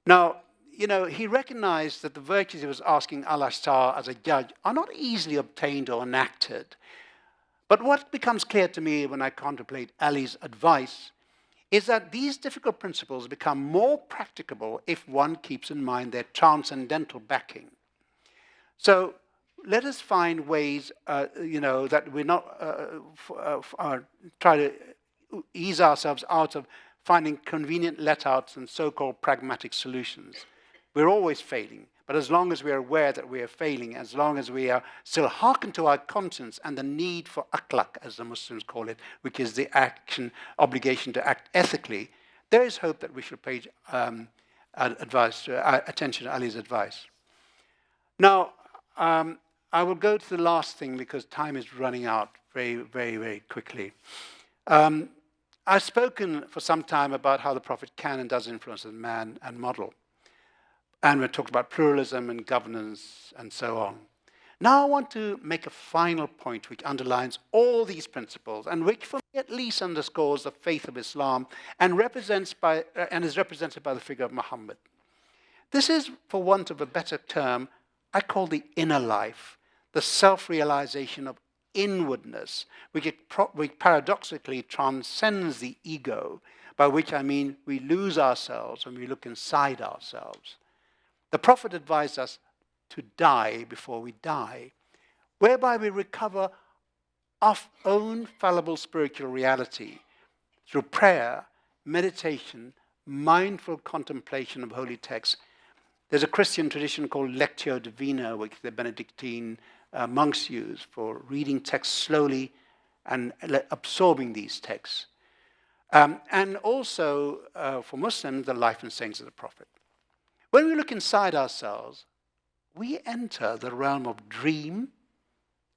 Now, he recognized that the virtues he was asking al-Ashtar as a judge are not easily obtained or enacted. But what becomes clear to me when I contemplate Ali's advice is that these difficult principles become more practicable if one keeps in mind their transcendental backing. So let us find ways, that we're not try to ease ourselves out of finding convenient let-outs and so-called pragmatic solutions. We're always failing, but as long as we are aware that we are failing, as long as we are still hearken to our conscience and the need for akhlaq, as the Muslims call it, which is the obligation to act ethically, there is hope that we shall pay attention to Ali's advice. Now, I will go to the last thing because time is running out very, very, very quickly. I've spoken for some time about how the Prophet can and does influence the man and model. And we've talked about pluralism and governance and so on. Now I want to make a final point which underlines all these principles and which for me at least underscores the faith of Islam and is represented by the figure of Muhammad. This is, for want of a better term, I call the inner life, the self-realization of inwardness, which paradoxically transcends the ego, by which I mean we lose ourselves when we look inside ourselves. The Prophet advised us to die before we die, whereby we recover our own fallible spiritual reality through prayer, meditation, mindful contemplation of holy texts. There's a Christian tradition called Lectio Divina, which the Benedictine monks use for reading texts slowly and absorbing these texts. And also, for Muslims, the life and sayings of the Prophet. When we look inside ourselves, we enter the realm of dream,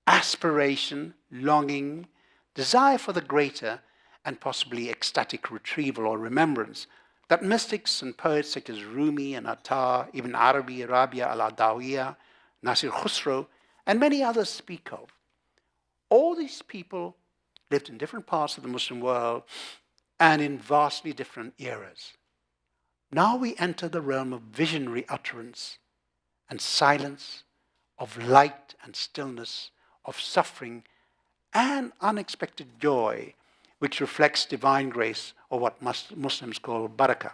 aspiration, longing, desire for the greater, and possibly ecstatic retrieval or remembrance that mystics and poets such as Rumi and Attar, Ibn Arabi, Rabia al-Adawiyya, Nasir Khusro, and many others speak of. All these people lived in different parts of the Muslim world and in vastly different eras. Now we enter the realm of visionary utterance and silence, of light and stillness, of suffering and unexpected joy, which reflects divine grace, or what Muslims call barakah.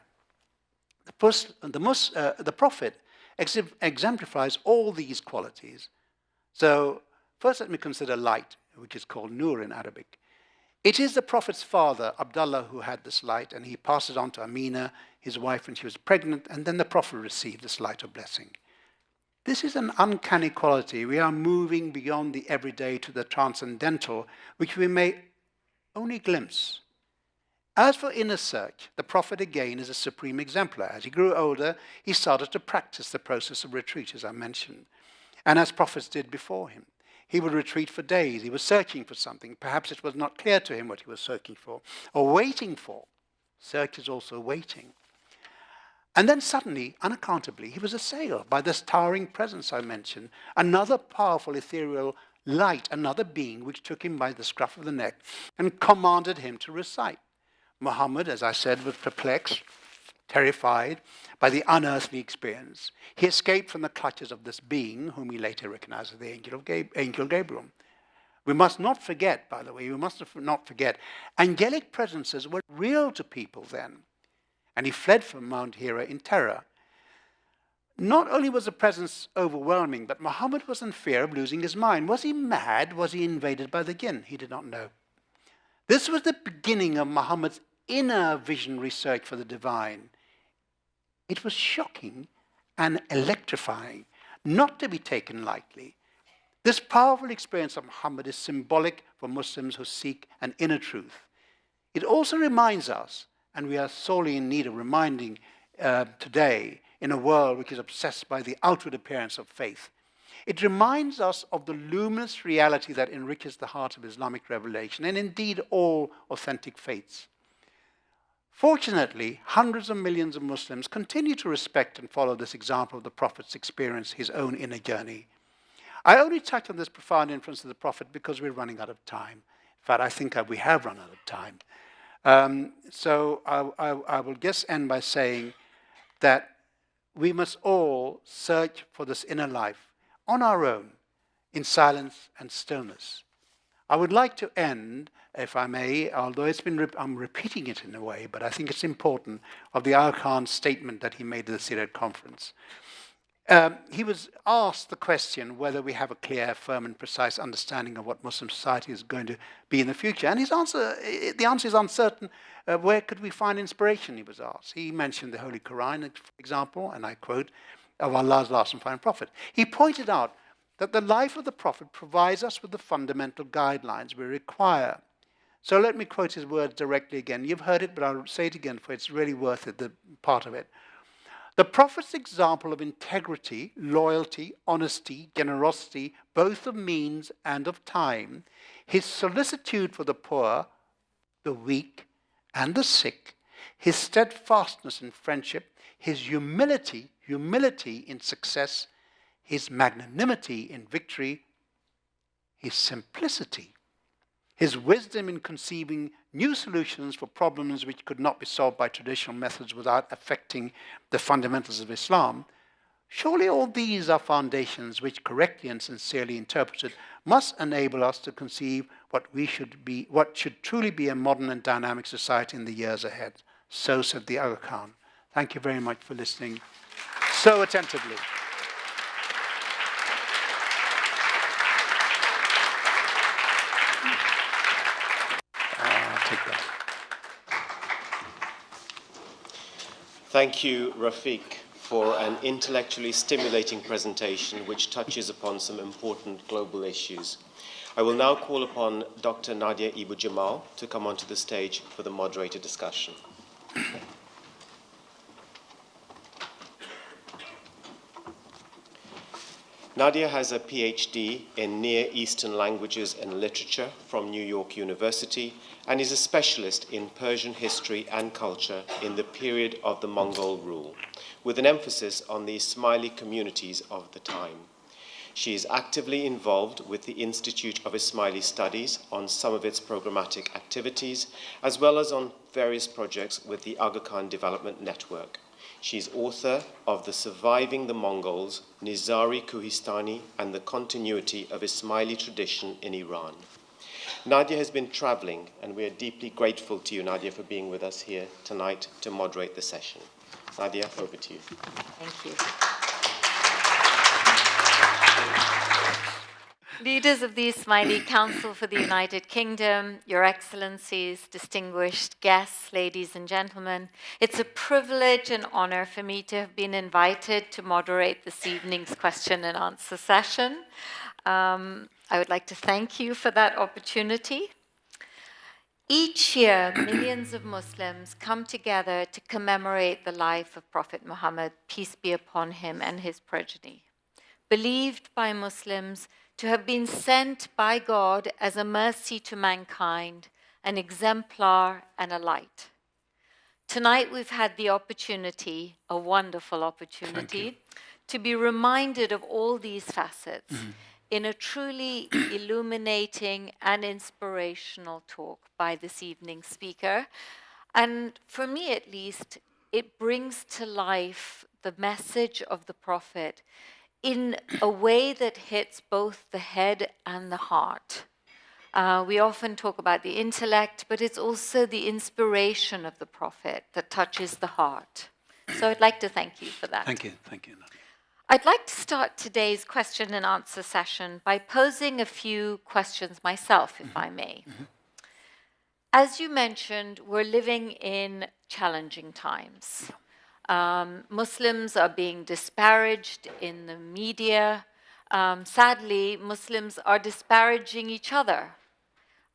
The Prophet exemplifies all these qualities. So first let me consider light, which is called nur in Arabic. It is the Prophet's father, Abdulla, who had this light, and he passed it on to Amina, his wife, when she was pregnant, and then the Prophet received this light of blessing. This is an uncanny quality. We are moving beyond the everyday to the transcendental, which we may only glimpse. As for inner search, the Prophet again is a supreme exemplar. As he grew older, he started to practice the process of retreat, as I mentioned, and as prophets did before him. He would retreat for days. He was searching for something. Perhaps it was not clear to him what he was searching for or waiting for. Search is also waiting. And then suddenly, unaccountably, he was assailed by this towering presence I mentioned, another powerful ethereal light, another being which took him by the scruff of the neck and commanded him to recite. Muhammad, as I said, was perplexed, terrified by the unearthly experience. He escaped from the clutches of this being, whom he later recognized as the angel Gabriel. We must not forget, by the way, angelic presences were real to people then. And he fled from Mount Hira in terror. Not only was the presence overwhelming, but Muhammad was in fear of losing his mind. Was he mad? Was he invaded by the jinn? He did not know. This was the beginning of Muhammad's inner visionary search for the divine. It was shocking and electrifying, not to be taken lightly. This powerful experience of Muhammad is symbolic for Muslims who seek an inner truth. It also reminds us, and we are sorely in need of reminding today in a world which is obsessed by the outward appearance of faith. It reminds us of the luminous reality that enriches the heart of Islamic revelation, and indeed all authentic faiths. Fortunately, hundreds of millions of Muslims continue to respect and follow this example of the Prophet's experience, his own inner journey. I only touch on this profound influence of the Prophet because we're running out of time. In fact, I think we have run out of time. So I will just end by saying that we must all search for this inner life on our own, in silence and stillness. I would like to end, if I may, although I'm repeating it in a way, but I think it's important, of the Al Khan's statement that he made at the Siraj conference. He was asked the question whether we have a clear, firm, and precise understanding of what Muslim society is going to be in the future. And the answer is uncertain. Where could we find inspiration, he was asked. He mentioned the Holy Quran, for example, and I quote, of Allah's last and final prophet. He pointed out that the life of the Prophet provides us with the fundamental guidelines we require. So let me quote his words directly again. You've heard it, but I'll say it again, for it's really worth it, the part of it. The Prophet's example of integrity, loyalty, honesty, generosity, both of means and of time, his solicitude for the poor, the weak, and the sick, his steadfastness in friendship, his humility in success, his magnanimity in victory, his simplicity, his wisdom in conceiving new solutions for problems which could not be solved by traditional methods without affecting the fundamentals of Islam. Surely all these are foundations which, correctly and sincerely interpreted, must enable us to conceive what should truly be a modern and dynamic society in the years ahead. So said the Aga Khan. Thank you very much for listening so attentively. Take that. Thank you, Raficq, for an intellectually stimulating presentation which touches upon some important global issues. I will now call upon Dr. Nadia Ibu Jamal to come onto the stage for the moderated discussion. Nadia has a PhD in Near Eastern Languages and Literature from New York University and is a specialist in Persian history and culture in the period of the Mongol rule, with an emphasis on the Ismaili communities of the time. She is actively involved with the Institute of Ismaili Studies on some of its programmatic activities, as well as on various projects with the Aga Khan Development Network. She is author of The Surviving the Mongols, Nizari Kuhistani, and the Continuity of Ismaili Tradition in Iran. Nadia has been traveling, and we are deeply grateful to you, Nadia, for being with us here tonight to moderate the session. Nadia, over to you. Thank you. Leaders of the Ismaili Council for the United Kingdom, Your Excellencies, distinguished guests, ladies and gentlemen, it's a privilege and honor for me to have been invited to moderate this evening's question and answer session. I would like to thank you for that opportunity. Each year, millions of Muslims come together to commemorate the life of Prophet Muhammad, peace be upon him, and his progeny. Believed by Muslims to have been sent by God as a mercy to mankind, an exemplar and a light. Tonight we've had the opportunity, a wonderful opportunity, to be reminded of all these facets in a truly illuminating and inspirational talk by this evening's speaker. And for me at least, it brings to life the message of the Prophet in a way that hits both the head and the heart. We often talk about the intellect, but it's also the inspiration of the Prophet that touches the heart. So I'd like to thank you for that. Thank you. Nadia. I'd like to start today's question and answer session by posing a few questions myself, if I may. As you mentioned, we're living in challenging times. Muslims are being disparaged in the media. Sadly, Muslims are disparaging each other.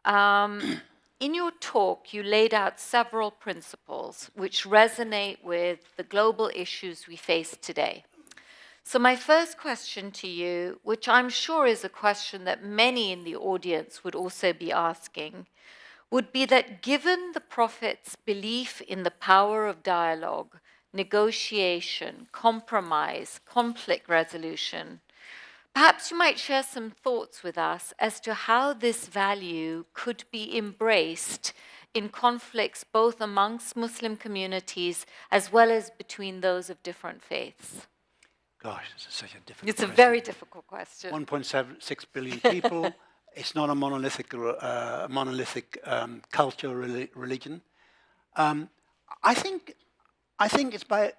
In your talk, you laid out several principles which resonate with the global issues we face today. So my first question to you, which I'm sure is a question that many in the audience would also be asking, would be that given the Prophet's belief in the power of dialogue, negotiation, compromise, conflict resolution, perhaps you might share some thoughts with us as to how this value could be embraced in conflicts both amongst Muslim communities as well as between those of different faiths. Gosh, this is such a difficult It's a question. very difficult question. 1.6 billion people. It's not a monolithic culture or religion. I think it's by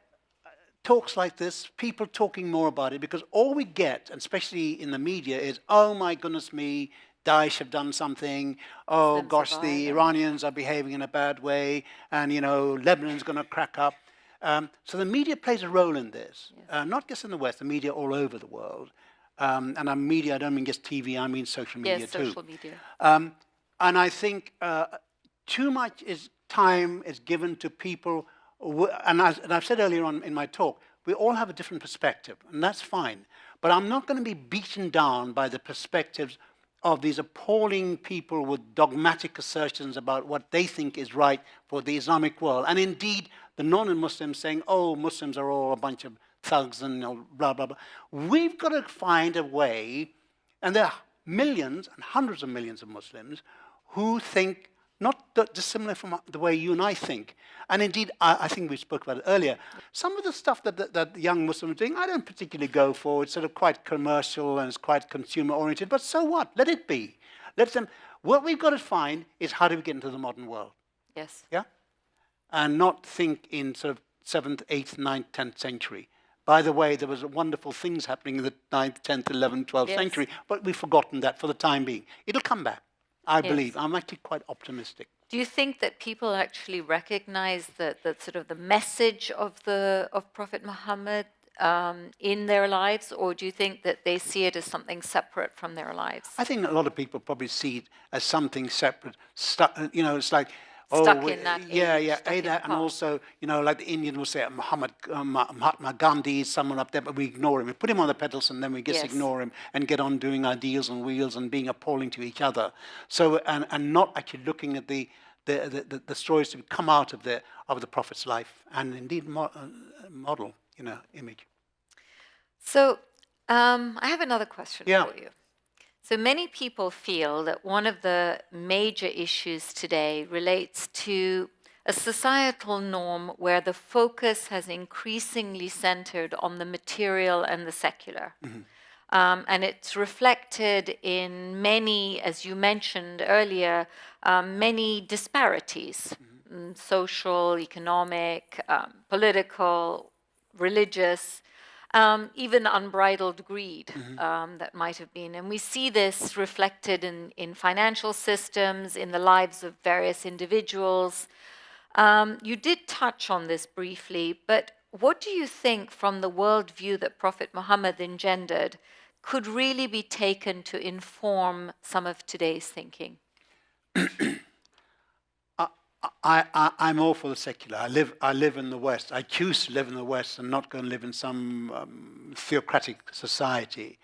talks like this, people talking more about it, because all we get, and especially in the media, is, oh my goodness me, Daesh have done something, oh gosh, the Iranians are behaving in a bad way, and Lebanon's going to crack up. So the media plays a role in this, not just in the West, the media all over the world. And media, I don't mean just TV, I mean social media too. Yes, social media. And I think too much time is given to people and I've said earlier on in my talk, we all have a different perspective, and that's fine. But I'm not going to be beaten down by the perspectives of these appalling people with dogmatic assertions about what they think is right for the Islamic world. And indeed, the non-Muslims saying, oh, Muslims are all a bunch of thugs and blah, blah, blah. We've got to find a way, and there are millions and hundreds of millions of Muslims who think not dissimilar from the way you and I think. And indeed, I think we spoke about it earlier. Some of the stuff that young Muslims are doing, I don't particularly go for. It's sort of quite commercial and it's quite consumer-oriented. But so what? Let it be. Let them. What we've got to find is how do we get into the modern world? Yes. Yeah? And not think in sort of 7th, 8th, 9th, 10th century. By the way, there was wonderful things happening in the 9th, 10th, 11th, 12th century, but we've forgotten that for the time being. It'll come back, I believe. I'm actually quite optimistic. Do you think that people actually recognize the sort of the message of Prophet Muhammad in their lives, or do you think that they see it as something separate from their lives? I think a lot of people probably see it as something separate. It's like, Stuck in that and also, like the Indian will say, Mahatma Gandhi is someone up there, but we ignore him. We put him on the pedals and then we just ignore him and get on doing our deals and wheels and being appalling to each other. So, and not actually looking at the stories to come out of the Prophet's life and indeed model, image. So, I have another question for you. So many people feel that one of the major issues today relates to a societal norm where the focus has increasingly centered on the material and the secular. And it's reflected in many, as you mentioned earlier, many disparities, social, economic, political, religious, even unbridled greed that might have been. And we see this reflected in financial systems, in the lives of various individuals. You did touch on this briefly, but what do you think from the worldview that Prophet Muhammad engendered could really be taken to inform some of today's thinking? I'm all for the secular. I live in the West. I choose to live in the West and not go and live in some theocratic society.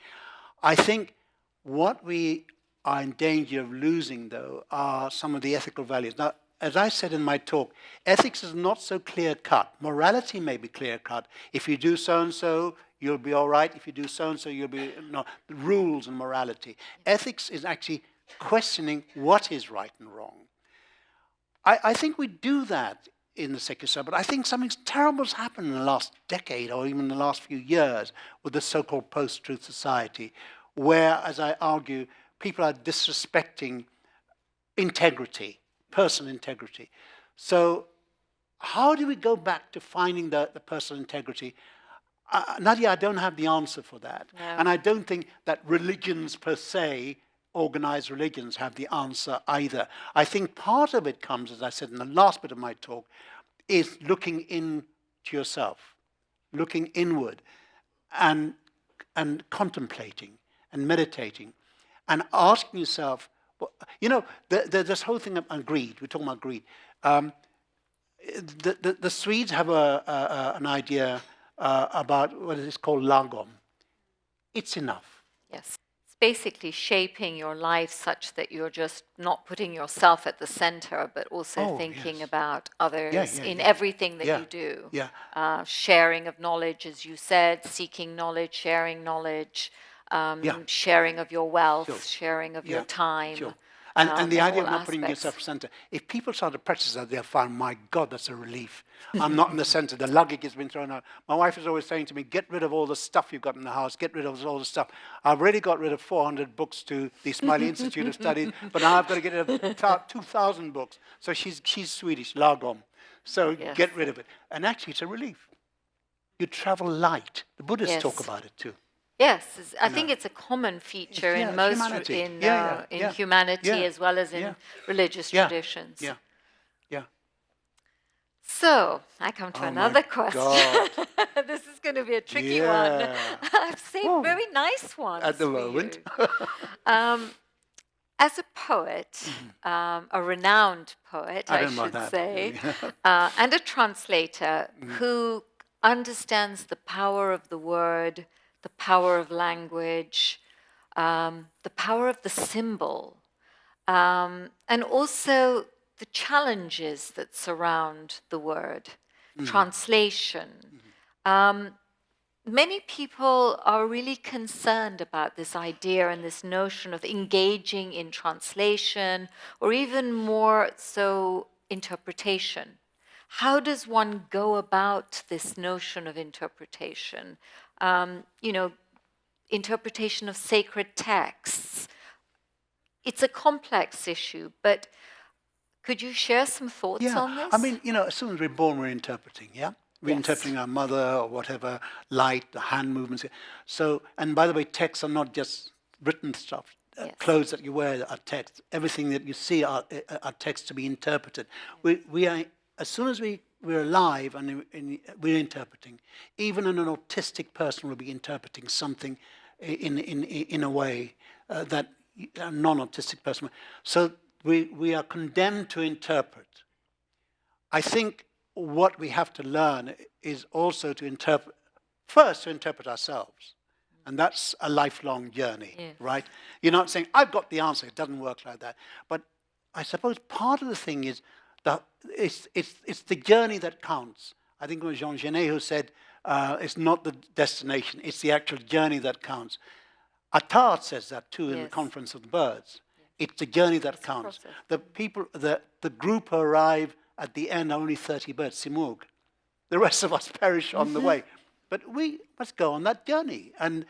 I think what we are in danger of losing, though, are some of the ethical values. Now, as I said in my talk, ethics is not so clear-cut. Morality may be clear-cut. If you do so-and-so, you'll be all right. If you do so-and-so, you'll be... No, the rules and morality. Ethics is actually questioning what is right and wrong. I think we do that in the secular side, but I think something terrible has happened in the last decade or even the last few years with the so-called post-truth society, where, as I argue, people are disrespecting integrity, personal integrity. So how do we go back to finding the personal integrity? Nadia, I don't have the answer for that. No. And I don't think that religions per se, organized religions, have the answer either. I think part of it comes, as I said in the last bit of my talk, is looking into yourself, looking inward and contemplating and meditating and asking yourself, this whole thing of greed, we're talking about greed. The Swedes have an idea about what is called lagom. It's enough. Yes. Basically shaping your life such that you're just not putting yourself at the center, but also thinking about others in everything that you do. Yeah. Sharing of knowledge, as you said, seeking knowledge, sharing knowledge, sharing of your wealth, sharing of your time. Sure. And the idea of not aspects. putting yourself at the center. If people start to practice that, they'll find, my God, that's a relief. I'm not in the center. The luggage has been thrown out. My wife is always saying to me, get rid of all the stuff you've got in the house. Get rid of all the stuff. I've already got rid of 400 books to the Ismaili Institute of Studies, but now I've got to get rid of 2,000 books. So she's Swedish, lagom. So get rid of it. And actually, it's a relief. You travel light. The Buddhists talk about it too. Yes, I think it's a common feature in most humanity. In humanity as well as in religious traditions. Yeah. So I come to another question. This is going to be a tricky one. I've saved very nice ones at the moment. As a poet, a renowned poet, I I don't know should that. say, and a translator who understands the power of the word, the power of language, the power of the symbol, and also the challenges that surround the word, translation. Many people are really concerned about this idea and this notion of engaging in translation, or even more so, interpretation. How does one go about this notion of interpretation? Interpretation of sacred texts. It's a complex issue, but could you share some thoughts on this? I mean, as soon as we're born, we're interpreting, yeah? We're interpreting our mother or whatever, light, the hand movements. So, and by the way, texts are not just written stuff. Clothes that you wear are text. Everything that you see are text to be interpreted. We are, as soon as we're alive and we're interpreting, even an autistic person will be interpreting something in a way that a non-autistic person. So we are condemned to interpret. I think what we have to learn is also to interpret, first to interpret ourselves. And that's a lifelong journey, right? You're not saying, I've got the answer. It doesn't work like that. But I suppose part of the thing is that it's the journey that counts. I think it was Jean Genet who said, it's not the destination, it's the actual journey that counts. Attard says that too in the Conference of the Birds. It's the journey that counts. The people, the group who arrive at the end are only 30 birds, Simurg. The rest of us perish on the way. But we must go on that journey and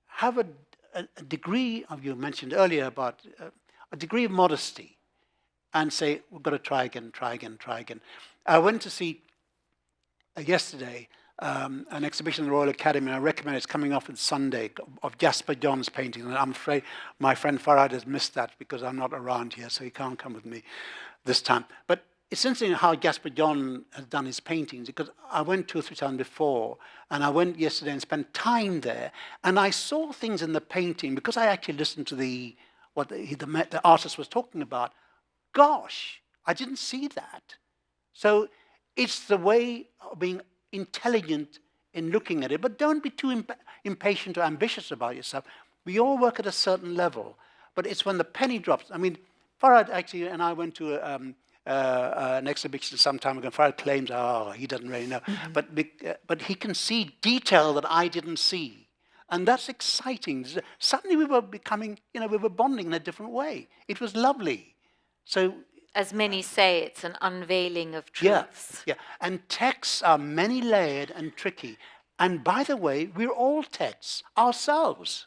have a degree of, you mentioned earlier about a degree of modesty and say, we've got to try again, try again, try again. I went to see yesterday an exhibition in the Royal Academy, and I recommend it's coming off on Sunday, of Jasper John's painting. And I'm afraid my friend Farhad has missed that because I'm not around here, so he can't come with me this time. But it's interesting how Jasper John has done his paintings, because I went 2 or 3 times before, and I went yesterday and spent time there, and I saw things in the painting, because I actually listened to what the artist was talking about. Gosh, I didn't see that. So it's the way of being intelligent in looking at it, but don't be too impatient or ambitious about yourself. We all work at a certain level, but it's when the penny drops. I mean, Farhad actually and I went to an exhibition some time ago. Farhad claims, he doesn't really know, but he can see detail that I didn't see, and that's exciting. Suddenly we were becoming, we were bonding in a different way. It was lovely. So, as many say, it's an unveiling of truths. Yeah. And texts are many-layered and tricky. And by the way, we're all texts ourselves.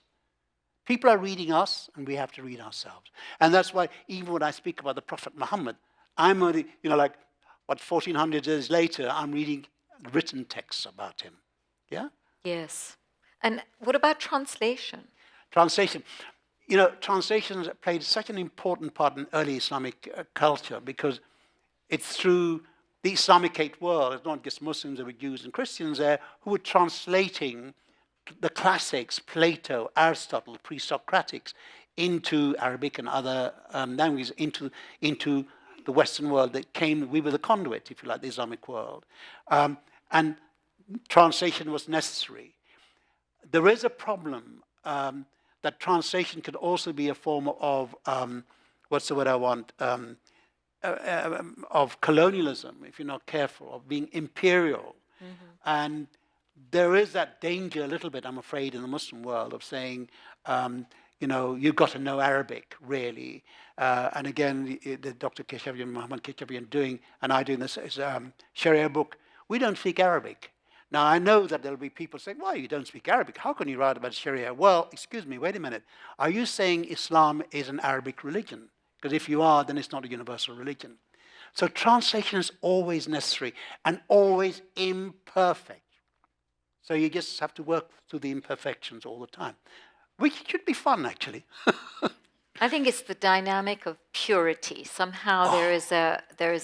People are reading us, and we have to read ourselves. And that's why even when I speak about the Prophet Muhammad, I'm only, 1,400 years later, I'm reading written texts about him. Yeah? Yes. And what about translation? Translation. Translations played such an important part in early Islamic culture, because it's through the Islamicate world, it's not just Muslims, there were Jews and Christians there, who were translating the classics, Plato, Aristotle, pre-Socratics, into Arabic and other languages, into the Western world that came. We were the conduit, if you like, the Islamic world. And translation was necessary. There is a problem that translation could also be a form of, what's the word I want, of colonialism, if you're not careful, of being imperial. And there is that danger a little bit, I'm afraid, in the Muslim world of saying, you've got to know Arabic, really. And again, the Dr. Keshavi and Muhammad Keshavi are doing, and I doing this is Sharia book. We don't speak Arabic. Now, I know that there'll be people saying, well, you don't speak Arabic. How can you write about Sharia? Well, excuse me, wait a minute. Are you saying Islam is an Arabic religion? Because if you are, then it's not a universal religion. So translation is always necessary and always imperfect. So you just have to work through the imperfections all the time, which should be fun, actually. I think it's the dynamic of purity. Somehow there is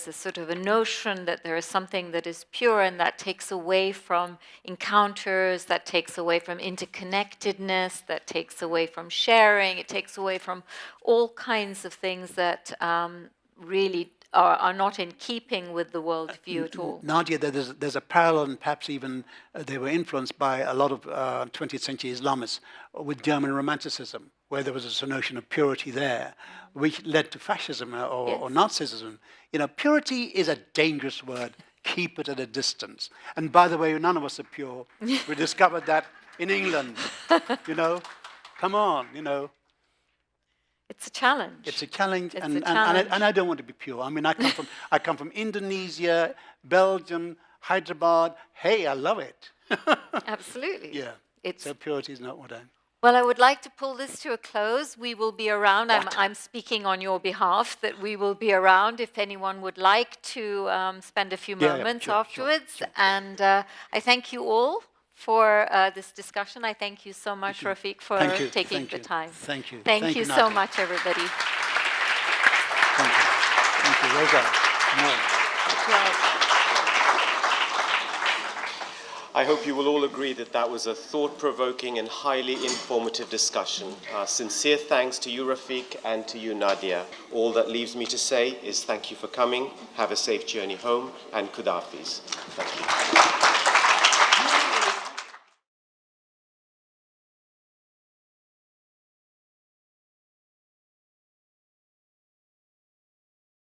a sort of a notion that there is something that is pure and that takes away from encounters, that takes away from interconnectedness, that takes away from sharing, it takes away from all kinds of things that really are not in keeping with the worldview at all. Nadia, there's a parallel, and perhaps even they were influenced by a lot of 20th century Islamists with German Romanticism, where there was a notion of purity there, which led to fascism or Nazism. You know, purity is a dangerous word. Keep it at a distance. And by the way, none of us are pure. We discovered that in England. You know, come on, you know. It's a challenge. It's a challenge, It's and a challenge. I don't want to be pure. I mean, I come from Indonesia, Belgium, Hyderabad. Hey, I love it. Absolutely. Yeah. So purity is not what I. Well, I would like to pull this to a close. We will be around. I'm speaking on your behalf, that we will be around if anyone would like to spend a few moments afterwards. Sure. And I thank you all for this discussion. I thank you so much, Raficq, for taking the time. Thank you. Thank you so much, everybody. Thank you. Thank you, Rosa. I hope you will all agree that that was a thought-provoking and highly informative discussion. Sincere thanks to you, Raficq, and to you, Nadia. All that leaves me to say is thank you for coming, have a safe journey home, and Khudafiz. Thank you.